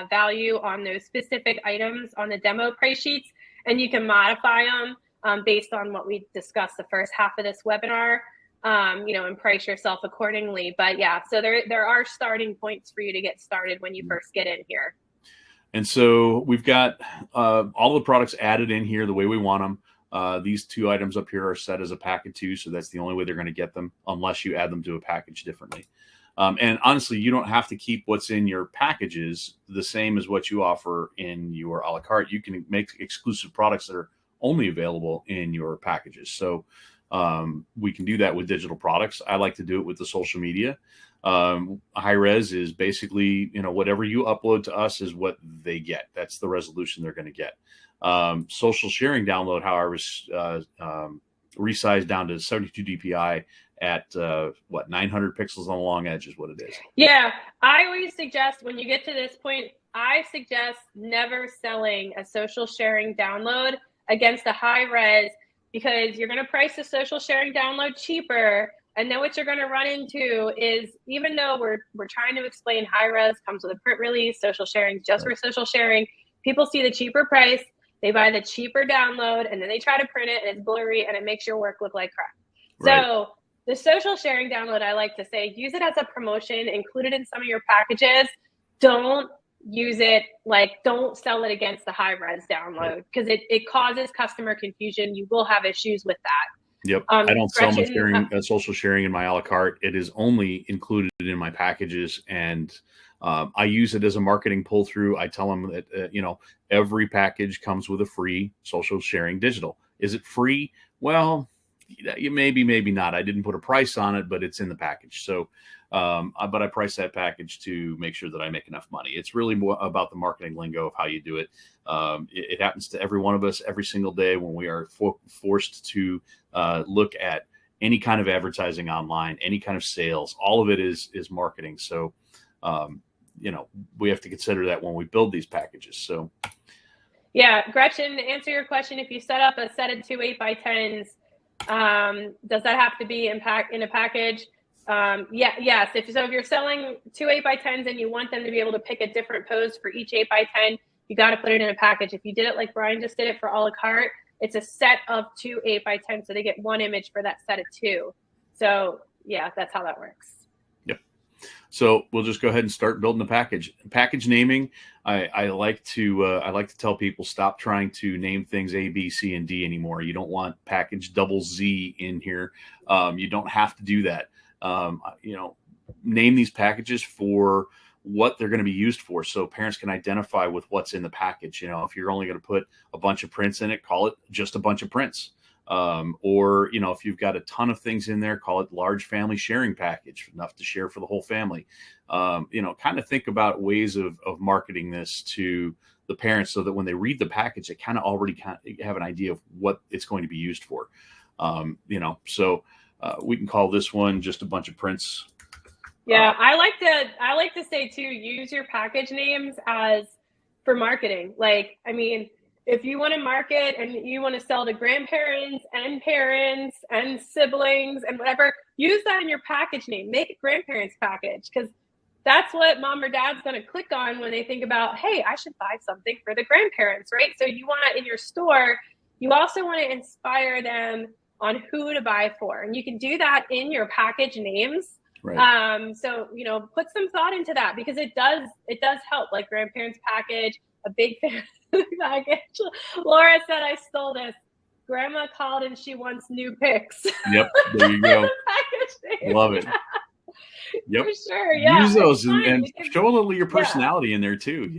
value on those specific items on the demo price sheets. And you can modify them based on what we discussed the first half of this webinar, and price yourself accordingly. But yeah, so there are starting points for you to get started when you first get in here. And so we've got all the products added in here the way we want them. These 2 items up here are set as a pack of 2. So that's the only way they're going to get them unless you add them to a package differently. And honestly, you don't have to keep what's in your packages the same as what you offer in your a la carte. You can make exclusive products that are only available in your packages. So we can do that with digital products. I like to do it with the social media. High res is basically, whatever you upload to us is what they get. That's the resolution they're going to get. Social sharing download, however, is resized down to 72 DPI at 900 pixels on the long edge is what it is. Yeah, I always suggest when you get to this point I suggest never selling a social sharing download against a high res, because you're going to price the social sharing download cheaper. And then what you're going to run into is, even though we're trying to explain high res comes with a print release, social sharing just for social sharing, people see the cheaper price, they buy the cheaper download, and then they try to print it and it's blurry and it makes your work look like crap. Right. So the social sharing download, I like to say, use it as a promotion, include it in some of your packages. Don't use it, don't sell it against the high res download, because it causes customer confusion. You will have issues with that. Yep. I don't sell my social sharing in my a la carte. It is only included in my packages, and I use it as a marketing pull through. I tell them that, every package comes with a free social sharing digital. Is it free? Well, maybe not. I didn't put a price on it, but it's in the package. So, but I price that package to make sure that I make enough money. It's really more about the marketing lingo of how you do it. It happens to every one of us every single day when we are forced to look at any kind of advertising online, any kind of sales. All of it is marketing. So, we have to consider that when we build these packages. So, yeah, Gretchen, to answer your question, if you set up a set of 2 8x10s, does that have to be in a package? Yes. If you're selling 2 8x10s and you want them to be able to pick a different pose for each 8x10, you got to put it in a package. If you did it like Brian just did it for a la carte, it's a set of 2 8x10s, so they get one image for that set of 2. So yeah, that's how that works. Yep. So we'll just go ahead and start building the package. Package naming. I like to tell people, stop trying to name things A, B, C, and D anymore. You don't want package double Z in here. You don't have to do that. Name these packages for what they're going to be used for, so parents can identify with what's in the package. If you're only going to put a bunch of prints in it, call it just a bunch of prints. Or if you've got a ton of things in there, call it large family sharing package, enough to share for the whole family. Kind of think about ways of marketing this to the parents, so that when they read the package, they kind of already have an idea of what it's going to be used for. So we can call this one just a bunch of prints. Yeah, I like to say too, use your package names as for marketing. If you want to market and you want to sell to grandparents and parents and siblings and whatever, use that in your package name. Make it grandparents package, because that's what mom or dad's going to click on when they think about, hey, I should buy something for the grandparents, right? So you want to, in your store, you also want to inspire them on who to buy for. And you can do that in your package names. Right. So, put some thought into that, because it does help, like grandparents package, a big fan package. Laura said, I stole this. Grandma called and she wants new pics. Yep. There you go. Love it. Yep. For sure. Yeah. Use those and show a little of your personality in there too.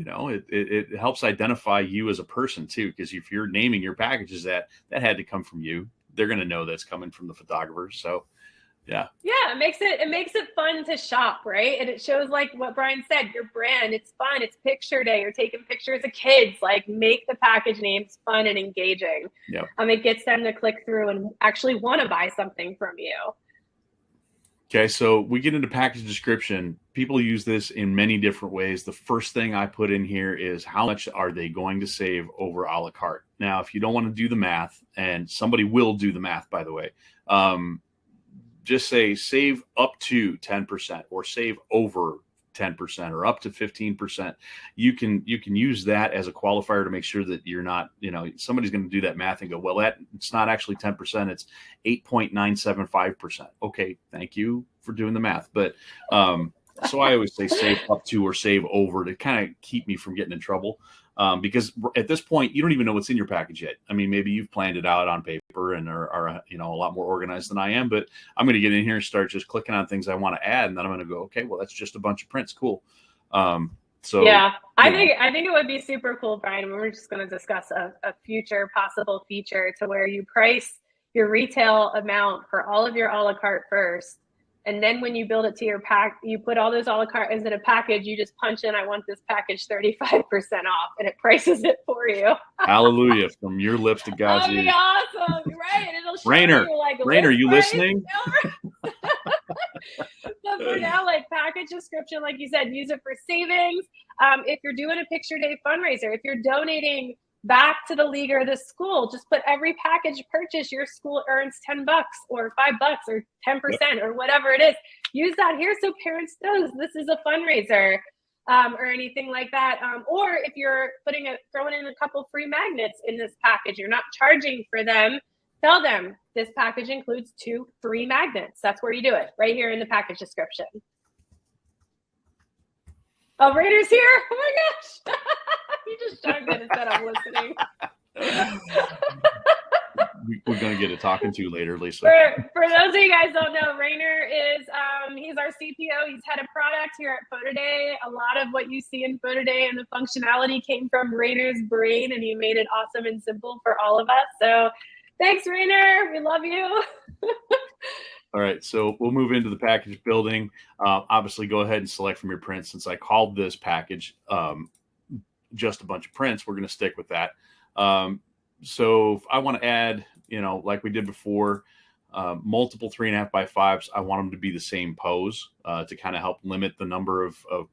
It helps identify you as a person too, because if you're naming your packages that had to come from you, they're going to know that's coming from the photographer. So yeah, it makes it fun to shop, right? And it shows, like what Brian said, your brand. It's fun. It's picture day. You're taking pictures of kids. Make the package names fun and engaging. Yep. It gets them to click through and actually want to buy something from you. Okay, so we get into package description. People use this in many different ways. The first thing I put in here is how much are they going to save over a la carte. Now, if you don't want to do the math, and somebody will do the math, by the way, just say save up to 10% or save over 10% or up to 15%. You can use that as a qualifier to make sure that you're not, somebody's going to do that math and go, well, it's not actually 10%, it's 8.975%. Okay, thank you for doing the math. But so I always say save up to or save over to kind of keep me from getting in trouble. Because at this point, you don't even know what's in your package yet. Maybe you've planned it out on paper and are a lot more organized than I am, but I'm going to get in here and start just clicking on things I want to add. And then I'm going to go, okay, well, that's just a bunch of prints. Cool. I think it would be super cool, Brian. We're just going to discuss a future possible feature to where you price your retail amount for all of your a la carte first. And then when you build it to your pack, you put all those a la carte in a package. You just punch in, I want this package 35% off, and it prices it for you. Hallelujah. From your lips to God's ears. That'd be awesome. Right. It'll show Rainer, you Rainer, you listening? So But for now, like package description, like you said, use it for savings. If you're doing a picture day fundraiser, if you're donating back to the league or the school, just put every package purchase your school earns $10 or $5 or 10% or whatever it is. Use that here so parents know this is a fundraiser. Or anything like that. Or if you're throwing in a couple free magnets in this package, you're not charging for them, tell them this package includes 2 free magnets. That's where you do it, right here in the package description. Oh, Raider's here. Oh my gosh. He just chimed in and said I'm listening. We're going to get a talking to later, Lisa. For those of you guys don't know, Rainer is, he's our CPO. He's head of product here at PhotoDay. A lot of what you see in PhotoDay and the functionality came from Rainer's brain, and he made it awesome and simple for all of us. So thanks, Rainer. We love you. All right, so we'll move into the package building. Obviously, go ahead and select from your prints. Since I called this package just a bunch of prints, we're going to stick with that. So if I want to add, like we did before, multiple 3.5 by 5s, I want them to be the same pose to kind of help limit the number of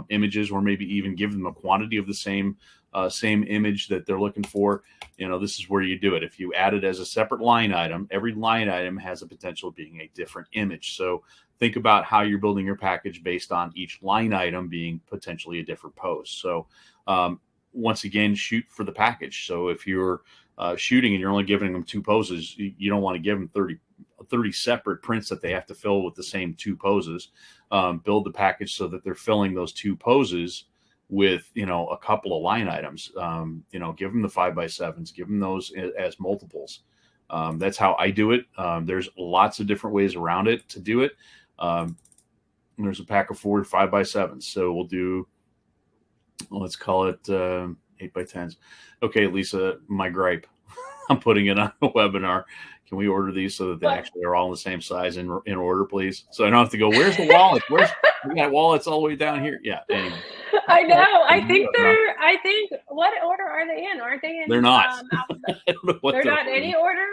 images, or maybe even give them a quantity of the same image that they're looking for. This is where you do it. If you add it as a separate line item, every line item has a potential of being a different image. So think about how you're building your package based on each line item being potentially a different pose. So once again, shoot for the package. So if you're shooting and you're only giving them 2 poses, you don't want to give them 30 separate prints that they have to fill with the same 2 poses. Build the package so that they're filling those 2 poses with, a couple of line items. Give them the 5x7s, give them those as multiples. That's how I do it. There's lots of different ways around it to do it. There's a pack of 4 5x7s. So we'll do, let's call it 8x10s. Okay, Lisa, my gripe. I'm putting it on a webinar. Can we order these so that they actually are all in the same size in order, please? So I don't have to go, where's the wallet? We got wallets all the way down here. Yeah. Anyway. I know. I think, what order are they in? Aren't they in? They're not. I don't know what they're not in any order?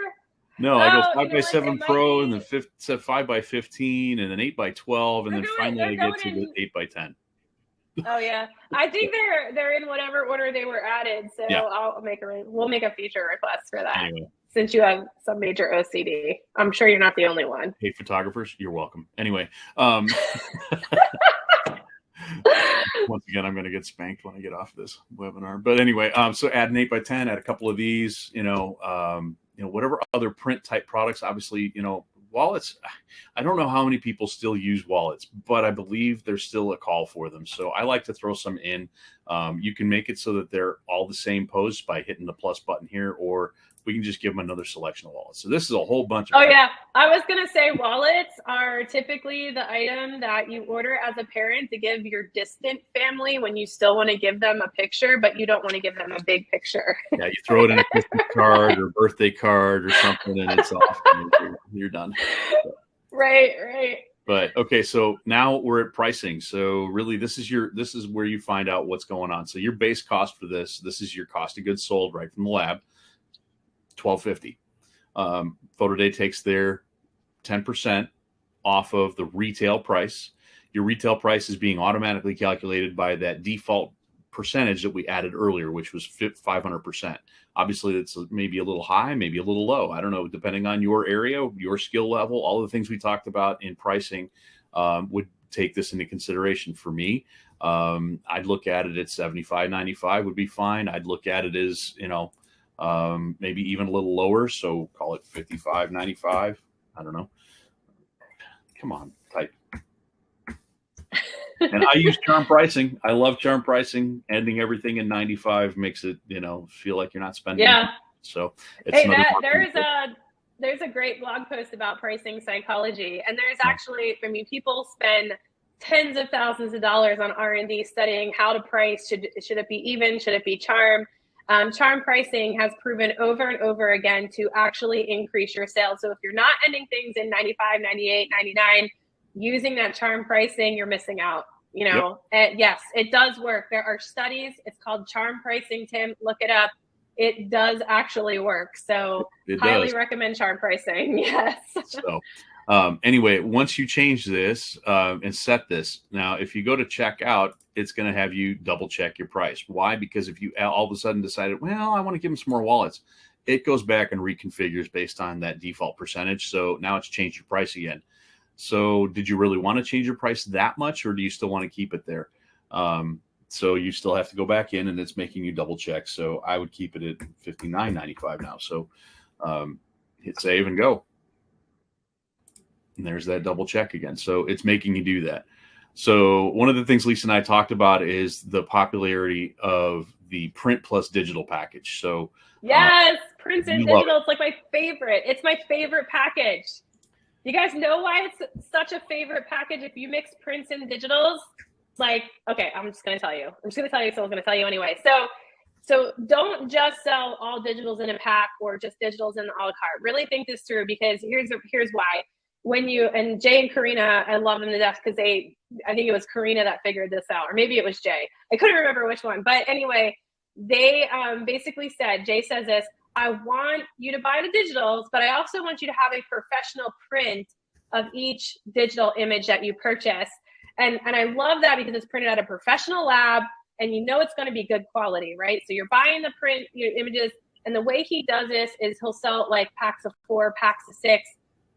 No, I go 5x7 Pro and then 5x15 and then 8x12 and then finally I get to the 8x10. Oh yeah, I think they're in whatever order they were added. So yeah. We'll make a feature request for that. Anyway. Since you have some major OCD, I'm sure you're not the only one. Hey, photographers, you're welcome. Anyway, once again, I'm going to get spanked when I get off this webinar. But anyway, so add an 8x10, add a couple of these. Whatever other print type products. Obviously, wallets, I don't know how many people still use wallets, but I believe there's still a call for them. So I like to throw some in. You can make it so that they're all the same pose by hitting the plus button here, or we can just give them another selection of wallets. So this is a whole bunch of. Oh yeah, I was going to say wallets are typically the item that you order as a parent to give your distant family when you still want to give them a picture, but you don't want to give them a big picture. Yeah, you throw it in a Christmas card or birthday card or something, and it's off. And you're done. So. Right. But okay, so now we're at pricing. So really, this is where you find out what's going on. So your base cost for this is your cost of goods sold right from the lab. $12.50. PhotoDay takes their 10% off of the retail price. Your retail price is being automatically calculated by that default percentage that we added earlier, which was 500%. Obviously, it's maybe a little high, maybe a little low. I don't know, depending on your area, your skill level, all the things we talked about in pricing would take this into consideration. For me, I'd look at it at $75.95 would be fine. I'd look at it as, maybe even a little lower. So call it $55.95. I don't know. Come on, type. And I use charm pricing. I love charm pricing. Ending everything in 95 makes it, feel like you're not spending. Yeah. So it's there's a great blog post about pricing psychology. And there's actually, people spend tens of thousands of dollars on R&D studying how to price. Should it be even? Should it be charm? Charm pricing has proven over and over again to actually increase your sales. So if you're not ending things in 95, 98, 99, using that charm pricing, you're missing out, Yep. And yes, it does work. There are studies. It's called charm pricing, Tim. Look it up. It does actually work. So highly recommend charm pricing. Yes. So, Anyway, once you change this and set this, now if you go to checkout, it's going to have you double check your price. Why? Because if you all of a sudden decided, well, I want to give them some more wallets, it goes back and reconfigures based on that default percentage. So now it's changed your price again. So did you really want to change your price that much, or do you still want to keep it there? So you still have to go back in, and it's making you double check. So I would keep it at $59.95 now. So hit save and go. And there's that double check again. So it's making you do that. So one of the things Lisa and I talked about is the popularity of the print plus digital package. So yes, print and digital. It's like my favorite. It's my favorite package. You guys know why it's such a favorite package? If you mix prints and digitals, like, okay, I'm just going to tell you. I'm just going to tell you, so I was going to tell you anyway. So don't just sell all digitals in a pack or just digitals in the a la carte. Really think this through, because here's why. When you, and Jay and Karina, I love them to death because I think it was Karina that figured this out, or maybe it was Jay. I couldn't remember which one. But anyway, they basically said, Jay says this, I want you to buy the digitals, but I also want you to have a professional print of each digital image that you purchase. And I love that because it's printed at a professional lab, and you know it's going to be good quality, right? So you're buying the print images, and the way he does this is he'll sell like packs of 4, packs of 6,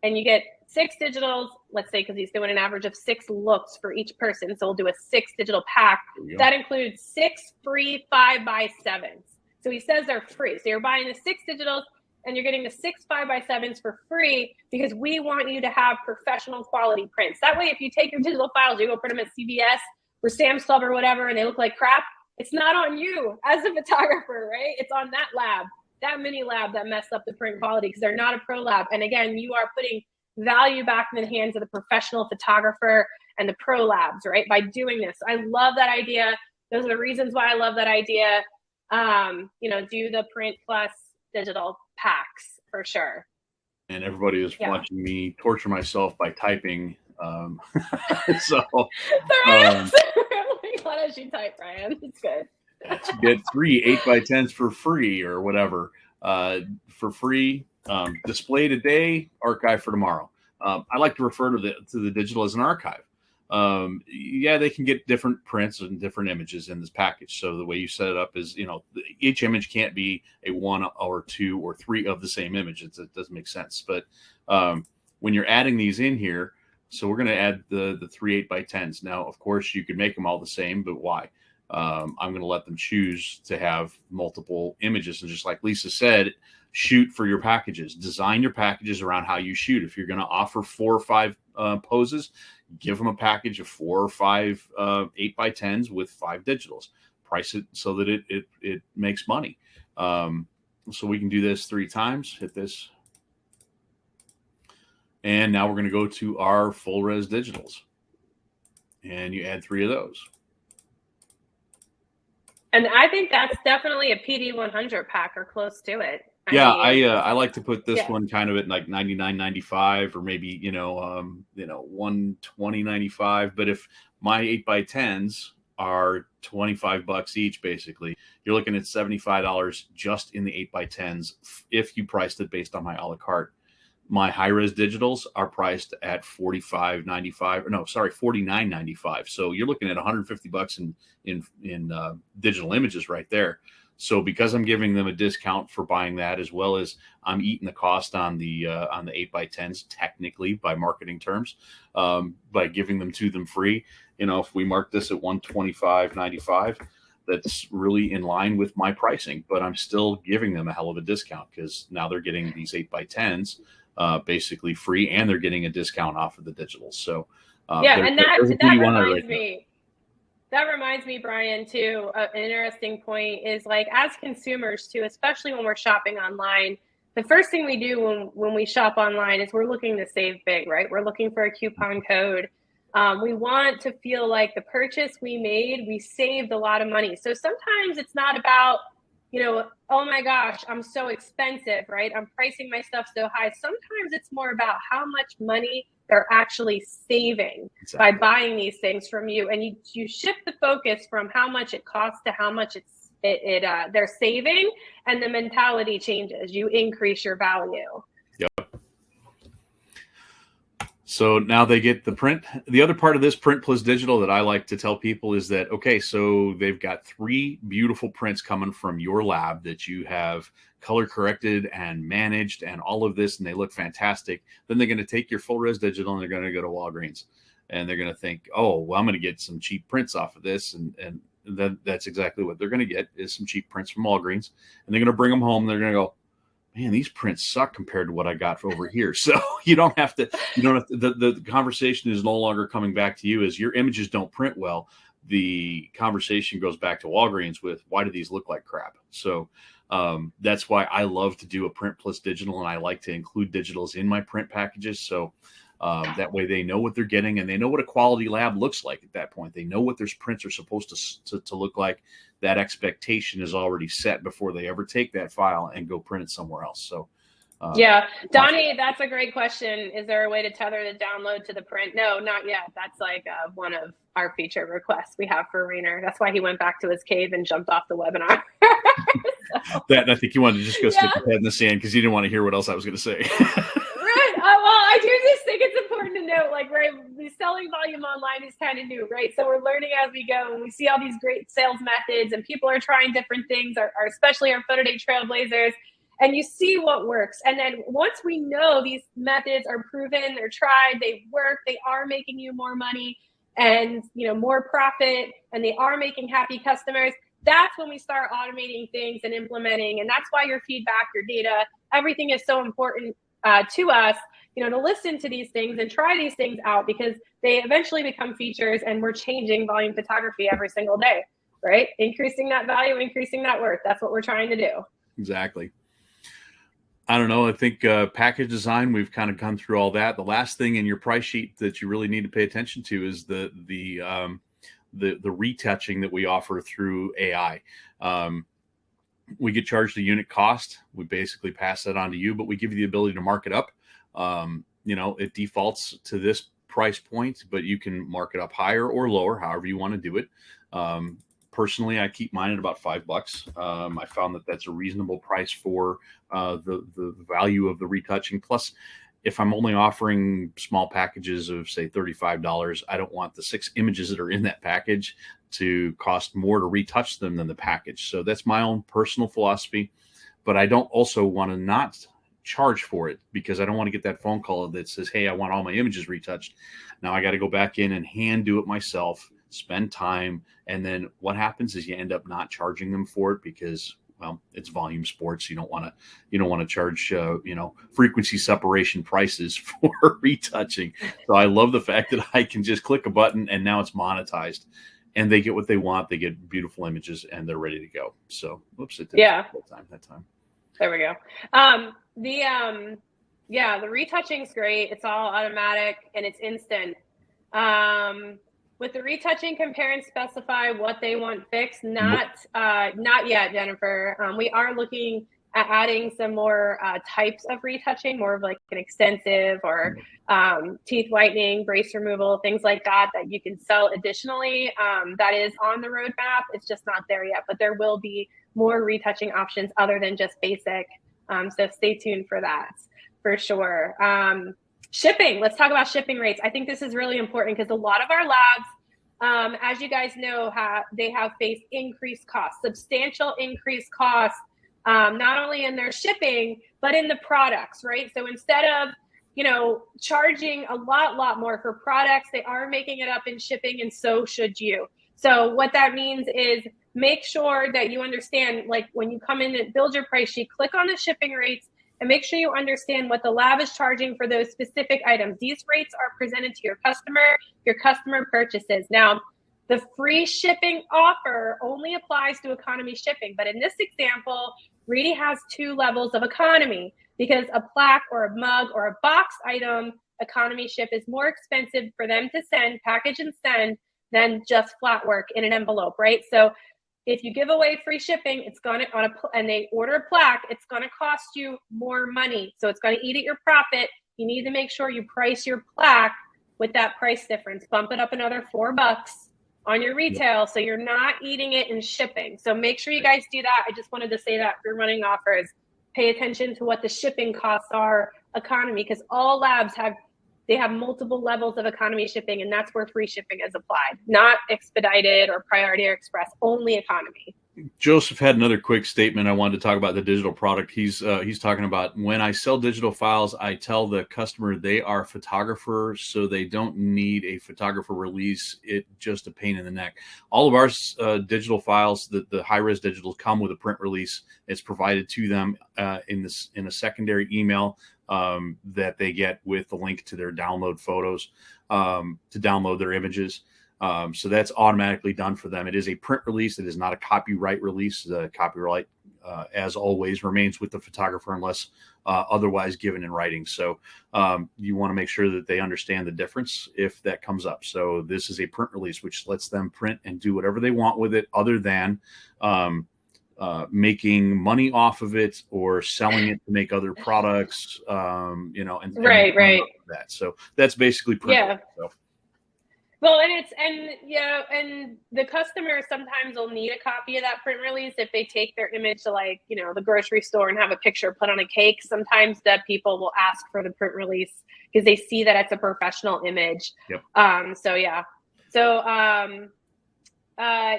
and you get 6 digitals, let's say, because he's doing an average of 6 looks for each person. So we'll do a 6 digital pack. That includes 6 free 5x7s. So he says they're free. So you're buying the 6 digitals and you're getting the 6 5x7s for free, because we want you to have professional quality prints. That way, if you take your digital files, you go print them at CVS or Sam's Club or whatever, and they look like crap, it's not on you as a photographer, right? It's on that lab, that mini lab that messed up the print quality, because they're not a pro lab. And again, you are putting value back in the hands of the professional photographer and the pro labs, right? By doing this. I love that idea. Those are the reasons why I love that idea. Do the print plus digital packs for sure. And everybody is watching me torture myself by typing. So why don't you type, Brian? It's good. To get 3 8x10s for free or whatever, for free. Display today, archive for tomorrow. I like to refer to the digital as an archive. They can get different prints and different images in this package. So the way you set it up is, each image can't be a 1 or 2 or 3 of the same image. It doesn't make sense. But when you're adding these in here, so we're going to add the 3 8x10s. Now, of course, you could make them all the same, but why? I'm going to let them choose to have multiple images. And just like Lisa said, shoot for your packages. Design your packages around how you shoot. If you're going to offer 4 or 5 poses, give them a package of 4 or 5 8x10s with 5 digitals. Price it so that it makes money. So we can do this 3 times. Hit this. And now we're going to go to our full res digitals. And you add 3 of those. And I think that's definitely a PD 100 pack or close to it. I like to put this one kind of at like $99.95 or maybe $120.95. But if my 8x10s are $25 each, basically, you're looking at $75 just in the 8x10s if you priced it based on my a la carte. My high res digitals are priced at $49.95. So you're looking at $150 in digital images right there. So because I'm giving them a discount for buying that, as well as I'm eating the cost on the 8x10s, technically by marketing terms, by giving them to them free. If we mark this at $125.95, that's really in line with my pricing, but I'm still giving them a hell of a discount because now they're getting these 8x10s basically free, and they're getting a discount off of the digitals. So and that reminds me, Brian, too, an interesting point is, like, as consumers too, especially when we're shopping online, the first thing we do when we shop online is we're looking to save big, right? We're looking for a coupon code. We want to feel like the purchase we made, we saved a lot of money. So sometimes it's not about, oh my gosh, I'm so expensive, right? I'm pricing my stuff so high. Sometimes it's more about how much money they're actually saving by buying these things from you. And you shift the focus from how much it costs to how much they're saving, and the mentality changes. You increase your value. Yep. So now they get the print. The other part of this print plus digital that I like to tell people is that, okay, so they've got 3 beautiful prints coming from your lab that you have color corrected and managed and all of this, and they look fantastic. Then they're going to take your full res digital and they're going to go to Walgreens and they're going to think, oh, well, I'm going to get some cheap prints off of this. And that's exactly what they're going to get, is some cheap prints from Walgreens. And they're going to bring them home and they're going to go, man, these prints suck compared to what I got over here. So the conversation is no longer coming back to you as your images don't print well. The conversation goes back to Walgreens with, why do these look like crap? So that's why I love to do a print plus digital, and I like to include digitals in my print packages. So that way they know what they're getting, and they know what a quality lab looks like at that point. They know what their prints are supposed to look like. That expectation is already set before they ever take that file and go print it somewhere else. So yeah, Donnie, that's a great question. Is there a way to tether the download to the print? No, not yet. That's like one of our feature requests we have for Rainer. That's why he went back to his cave and jumped off the webinar. That, I think you wanted to just go stick your head in the sand because you didn't want to hear what else I was going to say. Right. Well, I do just think it's important to note, like, right, the selling volume online is kind of new, right? So we're learning as we go, and we see all these great sales methods, and people are trying different things, especially our PhotoDay trailblazers, and you see what works. And then once we know these methods are proven, they're tried, they work, they are making you more money and, more profit, and they are making happy customers, that's when we start automating things and implementing. And that's why your feedback, your data, everything is so important to us, to listen to these things and try these things out, because they eventually become features, and we're changing volume photography every single day, right? Increasing that value, increasing that worth. That's what we're trying to do. Exactly. I don't know. I think package design, we've kind of gone through all that. The last thing in your price sheet that you really need to pay attention to is the retouching that we offer through AI. We get charged a unit cost. We basically pass that on to you, but we give you the ability to mark it up. It defaults to this price point, but you can mark it up higher or lower, however you want to do it. Personally, I keep mine at about $5. I found that that's a reasonable price for the value of the retouching. Plus, if I'm only offering small packages of, say, $35, I don't want the 6 images that are in that package to cost more to retouch them than the package. So that's my own personal philosophy. But I don't also want to not charge for it, because I don't want to get that phone call that says, hey, I want all my images retouched. Now I got to go back in and hand do it myself, spend time. And then what happens is you end up not charging them for it because, well, it's volume sports. You don't want to charge, frequency separation prices for retouching. So I love the fact that I can just click a button and now it's monetized, and they get what they want. They get beautiful images and they're ready to go. So, whoops, it didn't that time. There we go. The retouching is great. It's all automatic and it's instant. With the retouching, compare and specify what they want fixed. Not yet, Jennifer. We are looking at adding some more types of retouching, more of like an extensive or teeth whitening, brace removal, things like that you can sell additionally. That is on the roadmap. It's just not there yet, but there will be more retouching options other than just basic. So stay tuned for that, for sure. Shipping. Let's talk about shipping rates. I think this is really important because a lot of our labs, as you guys know, they have faced increased costs, substantial increased costs, not only in their shipping, but in the products, right? So instead of, charging a lot more for products, they are making it up in shipping, and so should you. So what that means is make sure that you understand, like when you come in and build your price sheet, click on the shipping rates and make sure you understand what the lab is charging for those specific items. These rates are presented to your customer purchases. Now, the free shipping offer only applies to economy shipping, but in this example, Reedy has 2 levels of economy, because a plaque or a mug or a box item, economy ship, is more expensive for them to package and send than just flat work in an envelope, right? So if you give away free shipping, and they order a plaque, it's gonna cost you more money. So it's gonna eat at your profit. You need to make sure you price your plaque with that price difference. Bump it up another $4 on your retail, so you're not eating it in shipping. So make sure you guys do that. I just wanted to say that for running offers. Pay attention to what the shipping costs are economy, because all labs have they have multiple levels of economy shipping, and that's where free shipping is applied, not expedited or priority or express, only economy. Joseph had another quick statement. I wanted to talk about the digital product. He's talking about, when I sell digital files, I tell the customer they are photographers, so they don't need a photographer release. It's just a pain in the neck. All of our digital files, the high-res digitals, come with a print release. It's provided to them in a secondary email that they get with the link to their download photos, to download their images. So that's automatically done for them. It is a print release. It is not a copyright release. The copyright, as always, remains with the photographer unless otherwise given in writing. So you want to make sure that they understand the difference if that comes up. So this is a print release, which lets them print and do whatever they want with it, other than making money off of it or selling it to make other products, and right. that. So that's basically print. Yeah. So. Well, and the customer sometimes will need a copy of that print release if they take their image to, like, the grocery store and have a picture put on a cake. Sometimes that people will ask for the print release because they see that it's a professional image. Yep. So yeah. So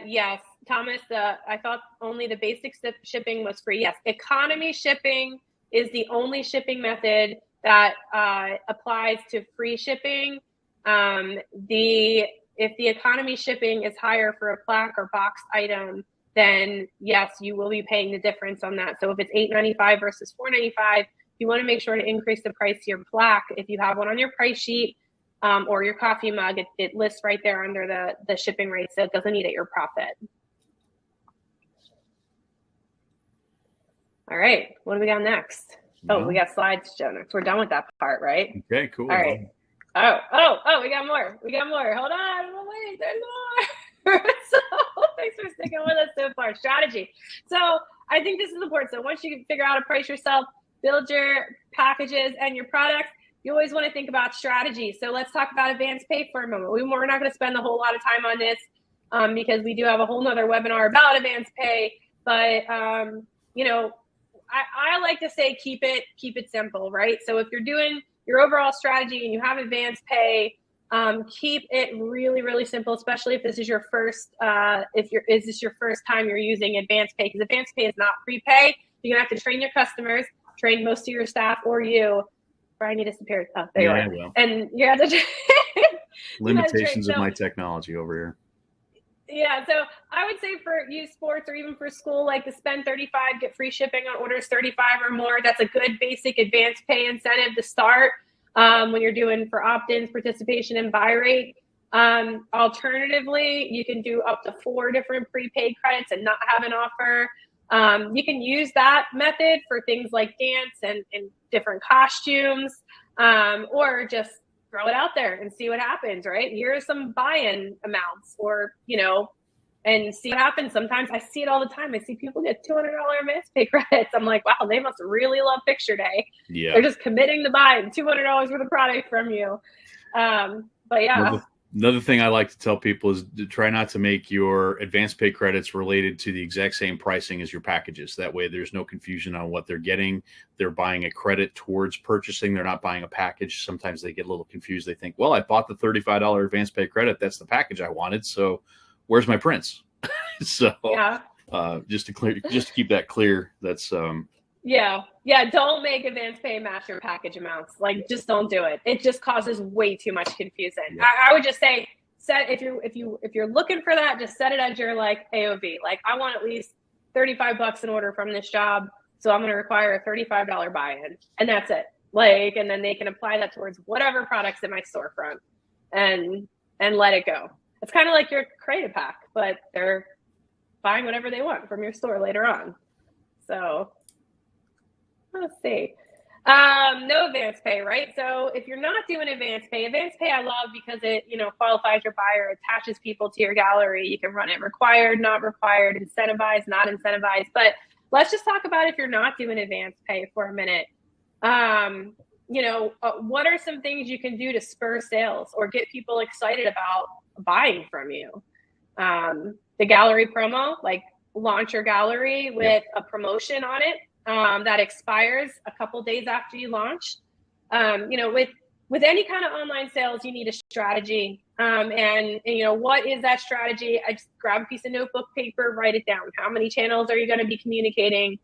yes, Thomas, I thought only the basic shipping was free. Yes, economy shipping is the only shipping method that applies to free shipping. If the economy shipping is higher for a plaque or box item, then yes, you will be paying the difference on that. So if it's $8.95 versus $4.95, you want to make sure to increase the price to your plaque. If you have one on your price sheet, or your coffee mug, it lists right there under the shipping rate, so it doesn't eat at your profit. All right, what do we got next? Oh, we got slides, Jonas. We're done with that part, right? Okay, cool. All right. Oh, we got more. Hold on. Wait, there's more. So thanks for sticking with us so far. Strategy. So I think this is important. So once you can figure out how to price yourself, build your packages and your products, you always want to think about strategy. So let's talk about advanced pay for a moment. We're not going to spend a whole lot of time on this because we do have a whole nother webinar about advanced pay. But, I like to say keep it simple, right? So if you're doing your overall strategy and you have advanced pay, keep it really, really simple, especially if this is your first, is this your first time you're using advanced pay, because advanced pay is not prepay. You're gonna have to train your customers, train most of your staff or you. Brian, you disappeared. Oh, there you are. Well. And you have to limitations of my technology over here. Yeah, so I would say for youth sports or even for school, like to spend $35, get free shipping on orders 35 or more. That's a good basic advanced pay incentive to start when you're doing for opt-ins, participation, and buy rate. Alternatively, you can do up to 4 different prepaid credits and not have an offer. You can use that method for things like dance and different costumes, or just throw it out there and see what happens, right? Here are some buy-in amounts, or, and see what happens. Sometimes I see it all the time. I see people get $200 advance pay credits. I'm like, wow, they must really love picture day. Yeah. They're just committing to buying $200 worth of product from you. But yeah. Another thing I like to tell people is to try not to make your advanced pay credits related to the exact same pricing as your packages. That way there's no confusion on what they're getting. They're buying a credit towards purchasing. They're not buying a package. Sometimes they get a little confused. They think, well, I bought the $35 advanced pay credit. That's the package I wanted. So where's my prints? So yeah. Just to keep that clear, that's Yeah. Don't make advanced pay match your package amounts. Like, just don't do it. It just causes way too much confusion. Yeah. I would just say if you're looking for that, just set it as your AOV. Like, I want at least $35 in order from this job, so I'm going to require a $35 buy-in, and that's it. And then they can apply that towards whatever products in my storefront, and let it go. It's kind of like your creative pack, but they're buying whatever they want from your store later on. So. Let's see. No advanced pay, right? So if you're not doing advanced pay I love because it, qualifies your buyer, attaches people to your gallery. You can run it required, not required, incentivized, not incentivized. But let's just talk about if you're not doing advanced pay for a minute. What are some things you can do to spur sales or get people excited about buying from you? The gallery promo, like launch your gallery with a promotion on it. That expires a couple days after you launch. with any kind of online sales, you need a strategy. And you know, what is that strategy? I just grab a piece of notebook paper, write it down. How many channels are you going to be communicating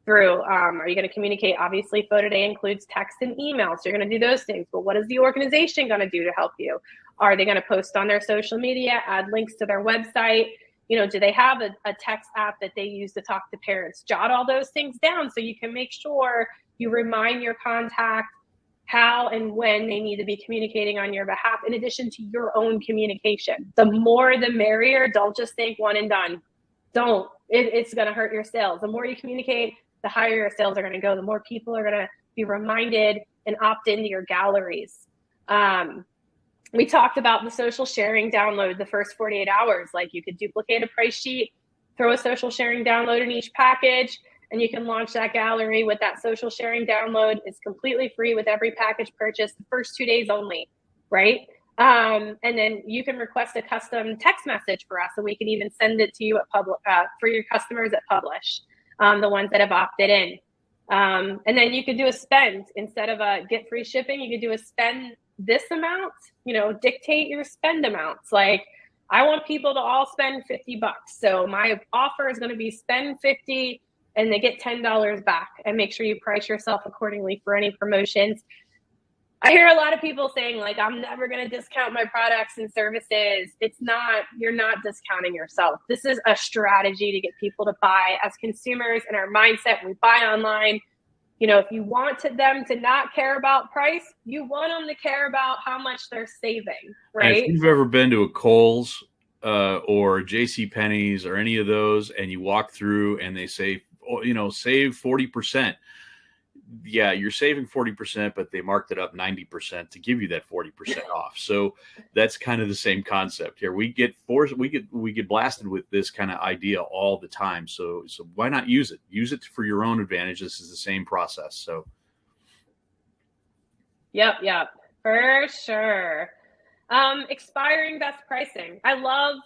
through? Are you going to communicate? Obviously, PhotoDay includes text and email, so you're going to do those things. But what is the organization going to do to help you? Are they going to post on their social media, add links to their website? You know, do they have a text app that they use to talk to parents? Jot all those things down so you can make sure you remind your contact how and when they need to be communicating on your behalf, in addition to your own communication. The more the merrier. Don't just think one and done. Don't. It's going to hurt your sales. The more you communicate, the higher your sales are going to go. The more people are going to be reminded and opt into your galleries. We talked about the social sharing download the first 48 hours. Like, you could duplicate a price sheet, throw a social sharing download in each package, and you can launch that gallery with that social sharing download. It's completely free with every package purchase, the first 2 days only, right? And then you can request a custom text message for us, and we can even send it to you at for your customers at Publish, the ones that have opted in. And then you could do a spend. Instead of a get free shipping, you could do a spend this amount, you know, dictate your spend amounts. Like, I want people to all spend $50. So my offer is going to be spend 50 and they get $10 back, and make sure you price yourself accordingly for any promotions. I hear a lot of people saying, like, I'm never going to discount my products and services. It's not, you're not discounting yourself. This is a strategy to get people to buy. As consumers and our mindset, when we buy online, you know, if you want them to not care about price, you want them to care about how much they're saving, right? And if you've ever been to a Kohl's or JCPenney's or any of those, and you walk through and they say, oh, you know, save 40%. Yeah, you're saving 40%, but they marked it up 90% to give you that 40% off. So that's kind of the same concept here. We get blasted with this kind of idea all the time. So why not use it? Use it for your own advantage. This is the same process. So. Yep, for sure. Expiring best pricing. I love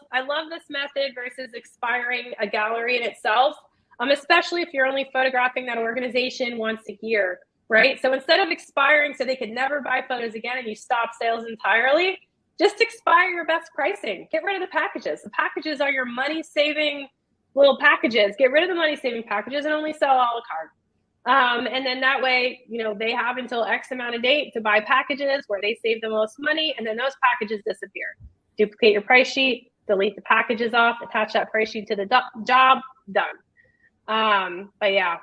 this method versus expiring a gallery in itself. Especially if you're only photographing that organization once a year, right? So instead of expiring so they could never buy photos again and you stop sales entirely, just expire your best pricing. Get rid of the packages. The packages are your money-saving little packages. Get rid of the money-saving packages and only sell a la carte. And then that way, you know, they have until X amount of date to buy packages where they save the most money, and then those packages disappear. Duplicate your price sheet, delete the packages off, attach that price sheet to the job, done. But yeah,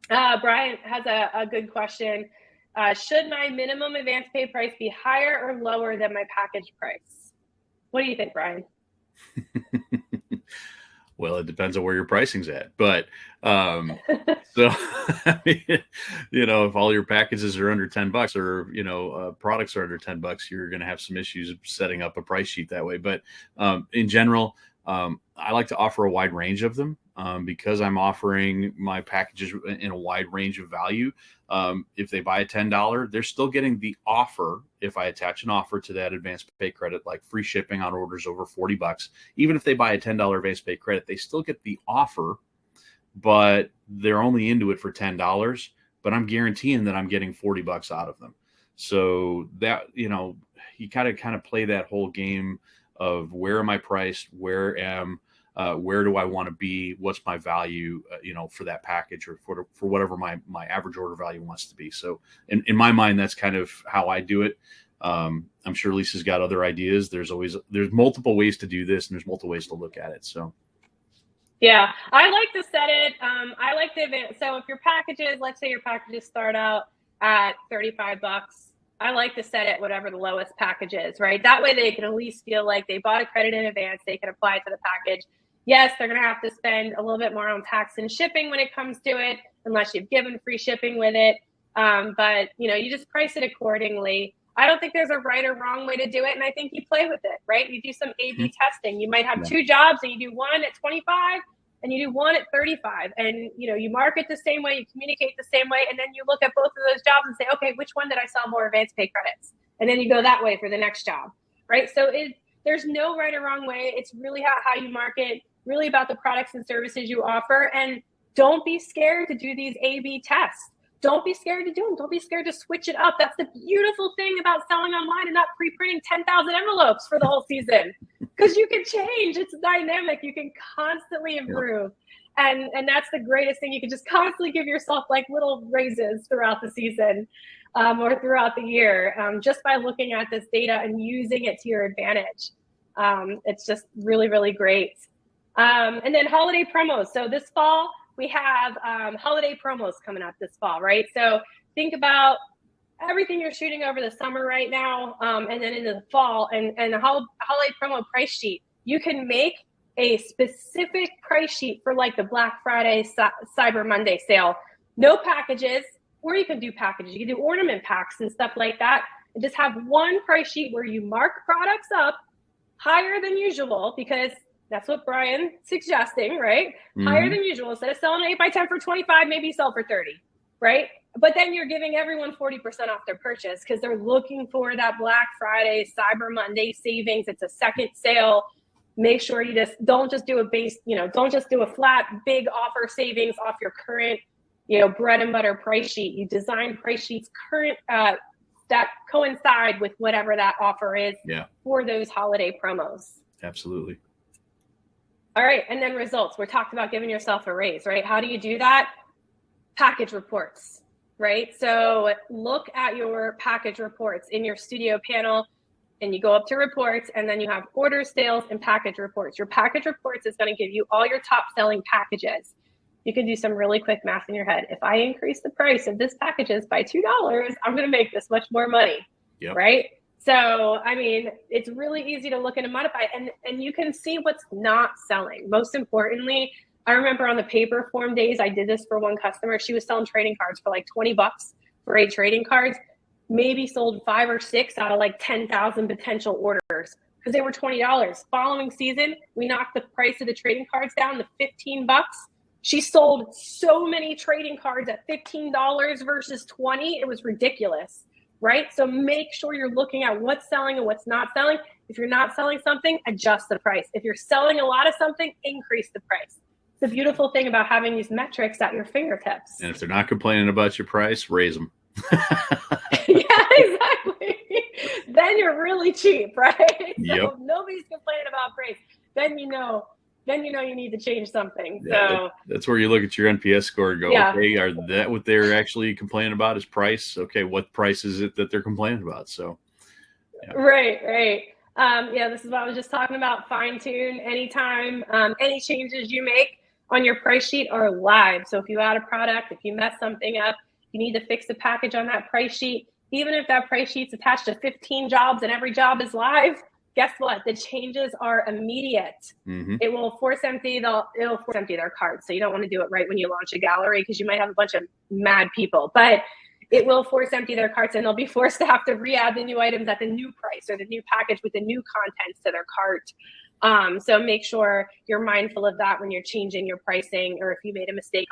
Brian has a good question. Should my minimum advance pay price be higher or lower than my package price? What do you think, Brian? Well, it depends on where your pricing's at, but, so, I mean, you know, if all your packages are under $10 or, you know, products are under $10, you're going to have some issues setting up a price sheet that way. But, in general, I like to offer a wide range of them. Because I'm offering my packages in a wide range of value. If they buy a $10, they're still getting the offer. If I attach an offer to that advance pay credit, like free shipping on orders over $40, even if they buy a $10 advance pay credit, they still get the offer, but they're only into it for $10, but I'm guaranteeing that I'm getting $40 out of them. So that, you know, you gotta kind of play that whole game of where am I priced? Where do I want to be? What's my value, you know, for that package or for whatever my average order value wants to be. So in my mind, that's kind of how I do it. I'm sure Lisa's got other ideas. There's multiple ways to do this, and there's multiple ways to look at it. So. Yeah, I like to set it. I like the event. So if your packages, let's say your packages start out at $35, I like to set it whatever the lowest package is, right? That way they can at least feel like they bought a credit in advance. They can apply it to the package. Yes, they're going to have to spend a little bit more on tax and shipping when it comes to it, unless you've given free shipping with it. But, you know, you just price it accordingly. I don't think there's a right or wrong way to do it. And I think you play with it, right? You do some A/B testing. You might have two jobs and you do one at 25 and you do one at 35. And, you know, you market the same way, you communicate the same way. And then you look at both of those jobs and say, okay, which one did I sell more advance pay credits? And then you go that way for the next job, right? So there's no right or wrong way. It's really how you market, really about the products and services you offer. And don't be scared to do these A/B tests. don't be scared to do them. Don't be scared to switch it up. That's the beautiful thing about selling online and not pre-printing 10,000 envelopes for the whole season, because you can change. It's dynamic. You can constantly improve. And that's the greatest thing. You can just constantly give yourself like little raises throughout the season or throughout the year, just by looking at this data and using it to your advantage. It's just really, really great. And then holiday promos. So this fall, we have holiday promos coming up this fall, right? So think about everything you're shooting over the summer right now, and then into the fall, and the holiday promo price sheet. You can make a specific price sheet for like the Black Friday, Cyber Monday sale. No packages, or you can do packages. You can do ornament packs and stuff like that, and just have one price sheet where you mark products up higher than usual, because that's what Brian's suggesting, right? Mm-hmm. Higher than usual. Instead of selling 8x10 for 25, maybe you sell for 30, right? But then you're giving everyone 40% off their purchase because they're looking for that Black Friday, Cyber Monday savings. It's a second sale. Make sure you don't just do a base, don't just do a flat big offer savings off your current, bread and butter price sheet. You design price sheets current that coincide with whatever that offer is for those holiday promos. Absolutely. All right. And then results. We're talking about giving yourself a raise, right? How do you do that? Package reports, right? So look at your package reports in your studio panel, and you go up to reports, and then you have orders, sales, and package reports. Your package reports is going to give you all your top selling packages. You can do some really quick math in your head. If I increase the price of this packages by $2, I'm going to make this much more money, right? So, I mean, it's really easy to look and modify, and you can see what's not selling. Most importantly, I remember on the paper form days, I did this for one customer. She was selling trading cards for like $20 for 8 trading cards. Maybe sold 5 or 6 out of like 10,000 potential orders because they were $20. Following season, we knocked the price of the trading cards down to $15. She sold so many trading cards at $15 versus $20. It was ridiculous, right? So make sure you're looking at what's selling and what's not selling. If you're not selling something, adjust the price. If you're selling a lot of something, increase the price. The beautiful thing about having these metrics at your fingertips. And if they're not complaining about your price, raise them. Yeah, exactly. Then you're really cheap, right? So nobody's complaining about price. Then you know you need to change something. Yeah, so that's where you look at your NPS score and go, okay, are that what they're actually complaining about is price? Okay, what price is it that they're complaining about? So right. This is what I was just talking about. Fine tune anytime. Any changes you make on your price sheet are live. So if you add a product, if you mess something up, you need to fix the package on that price sheet. Even if that price sheet's attached to 15 jobs and every job is live, guess what? The changes are immediate. Mm-hmm. It will force empty their cards. So you don't want to do it right when you launch a gallery because you might have a bunch of mad people. But it will force empty their carts, and they'll be forced to have to re-add the new items at the new price or the new package with the new contents to their cart. So make sure you're mindful of that when you're changing your pricing, or if you made a mistake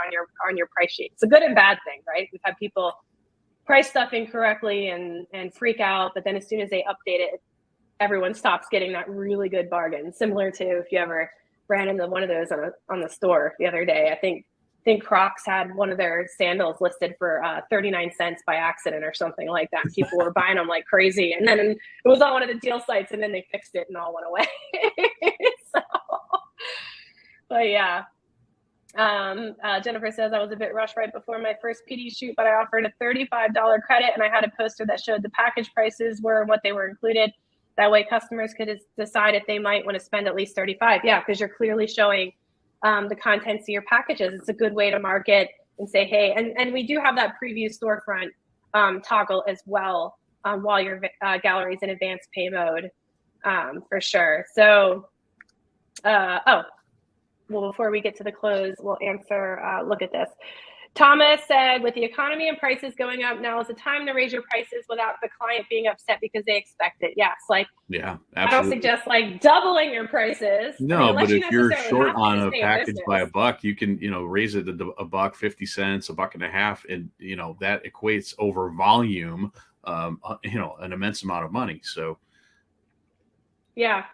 on your price sheet. It's a good and bad thing, right? We've had people price stuff incorrectly and freak out, but then as soon as they update it, everyone stops getting that really good bargain. Similar to if you ever ran into one of those on the store the other day. I think Crocs had one of their sandals listed for 39 cents by accident or something like that. People were buying them like crazy. And then it was on one of the deal sites, and then they fixed it and all went away. But yeah. Jennifer says, I was a bit rushed right before my first PD shoot, but I offered a $35 credit, and I had a poster that showed the package prices were and what they were included. That way customers could decide if they might want to spend at least $35. Yeah, because you're clearly showing the contents of your packages. It's a good way to market and say, hey, and we do have that preview storefront toggle as well while your gallery's in advanced pay mode for sure. So, before we get to the close, we'll answer, look at this. Thomas said, with the economy and prices going up, now is the time to raise your prices without the client being upset because they expect it. Yes, absolutely. I don't suggest doubling your prices. No, but if you're short on a package by $1, you can, raise it to $1.50, $1.50, and that equates over volume, an immense amount of money. So. Yeah,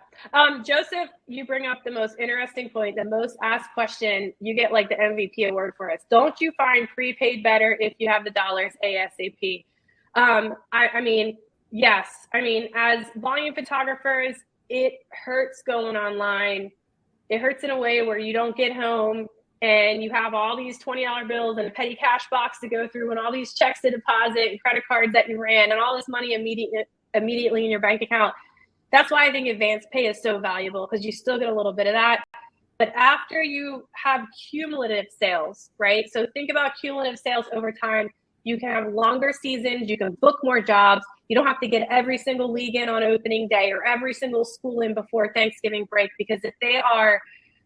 Joseph, you bring up the most interesting point, the most asked question. You get like the MVP award for us. Don't you find prepaid better if you have the dollars ASAP? I mean, yes. I mean, as volume photographers, it hurts going online. It hurts in a way where you don't get home and you have all these $20 bills and a petty cash box to go through and all these checks to deposit and credit cards that you ran and all this money immediately in your bank account. That's why I think advanced pay is so valuable, because you still get a little bit of that. But after you have cumulative sales, right? So think about cumulative sales over time. You can have longer seasons. You can book more jobs. You don't have to get every single league in on opening day or every single school in before Thanksgiving break, because if they are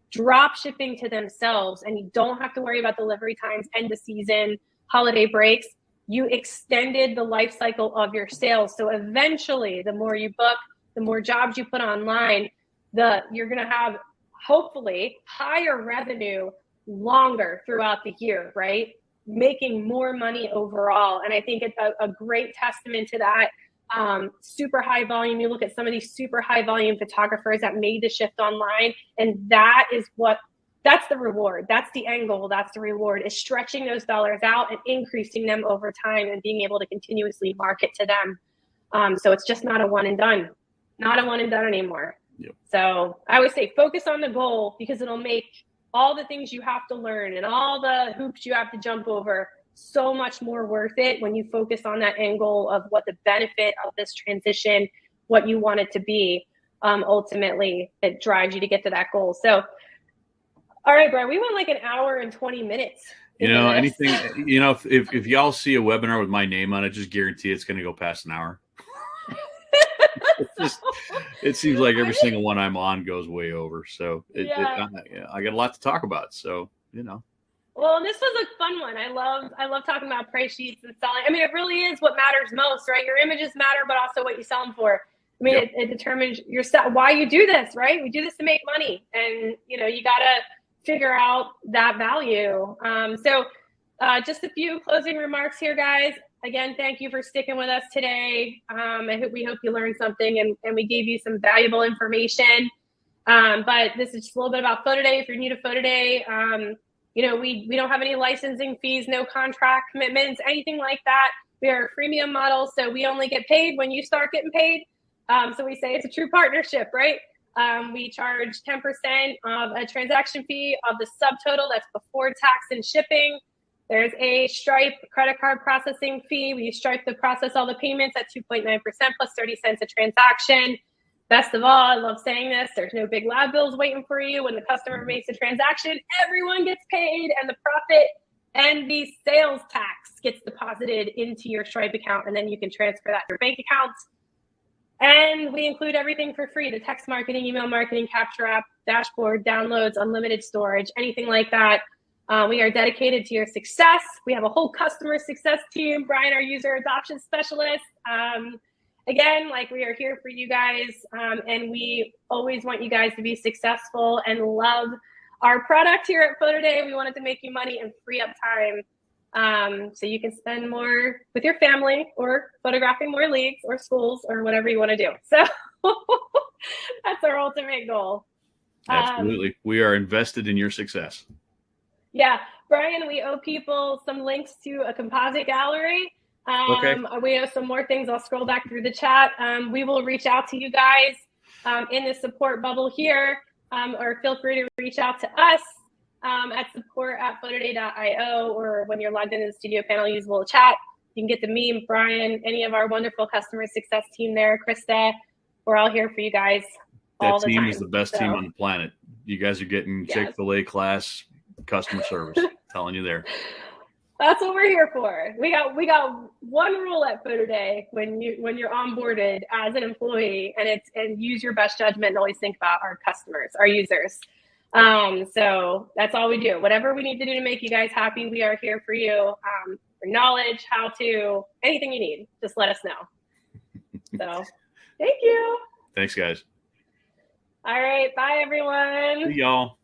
drop shipping to themselves and you don't have to worry about delivery times, end of season, holiday breaks, you extended the life cycle of your sales. So eventually, the more you book, the more jobs you put online, you're going to have hopefully higher revenue longer throughout the year, right? Making more money overall. And I think it's a great testament to that. Super high volume. You look at some of these super high volume photographers that made the shift online, and that's the reward. That's the end goal. That's the reward, is stretching those dollars out and increasing them over time and being able to continuously market to them. So it's just not a one and done. Not a one and done anymore. Yep. So I always say focus on the goal, because it'll make all the things you have to learn and all the hoops you have to jump over so much more worth it when you focus on that end goal of what the benefit of this transition, what you want it to be. Ultimately, it drives you to get to that goal. So, all right, Brian, we went like an hour and 20 minutes. If y'all see a webinar with my name on it, just guarantee it's going to go past an hour. It seems like every single one I'm on goes way over. So I got a lot to talk about. So, Well, this was a fun one. I love talking about price sheets and selling. I mean, it really is what matters most, right? Your images matter, but also what you sell them for. I mean, yep. It determines why you do this, right? We do this to make money, and you got to figure out that value. So just a few closing remarks here, guys. Again, thank you for sticking with us today. We hope you learned something and we gave you some valuable information. But this is just a little bit about PhotoDay. If you're new to PhotoDay, we don't have any licensing fees, no contract commitments, anything like that. We are a freemium model, so we only get paid when you start getting paid. So we say it's a true partnership, right? We charge 10% of a transaction fee of the subtotal. That's before tax and shipping. There's a Stripe credit card processing fee. We use Stripe to process all the payments at 2.9% plus 30 cents a transaction. Best of all, I love saying this, there's no big lab bills waiting for you. When the customer makes a transaction, everyone gets paid, and the profit and the sales tax gets deposited into your Stripe account, and then you can transfer that to your bank account. And we include everything for free: the text marketing, email marketing, capture app, dashboard, downloads, unlimited storage, anything like that. We are dedicated to your success. We have a whole customer success team. Brian, our user adoption specialist. Again, we are here for you guys, and we always want you guys to be successful and love our product here at PhotoDay. We wanted to make you money and free up time so you can spend more with your family or photographing more leagues or schools or whatever you want to do. So that's our ultimate goal. Absolutely. We are invested in your success. Yeah. Brian, we owe people some links to a composite gallery. Okay. We have some more things. I'll scroll back through the chat. We will reach out to you guys in the support bubble here, or feel free to reach out to us at support@photoday.io, or when you're logged into the studio panel, use little chat. You can get to me, Brian, any of our wonderful customer success team there, Krista. We're all here for you guys all the time. That team is the best team on the planet. You guys are getting Chick-fil-A class customer service. Telling you there. That's what we're here for. We got one rule at PhotoDay when you're onboarded as an employee, and use your best judgment and always think about our customers, our users. So that's all we do. Whatever we need to do to make you guys happy, we are here for you. For knowledge, how to, anything you need, just let us know. So thank you. Thanks, guys. All right. Bye, everyone. See y'all.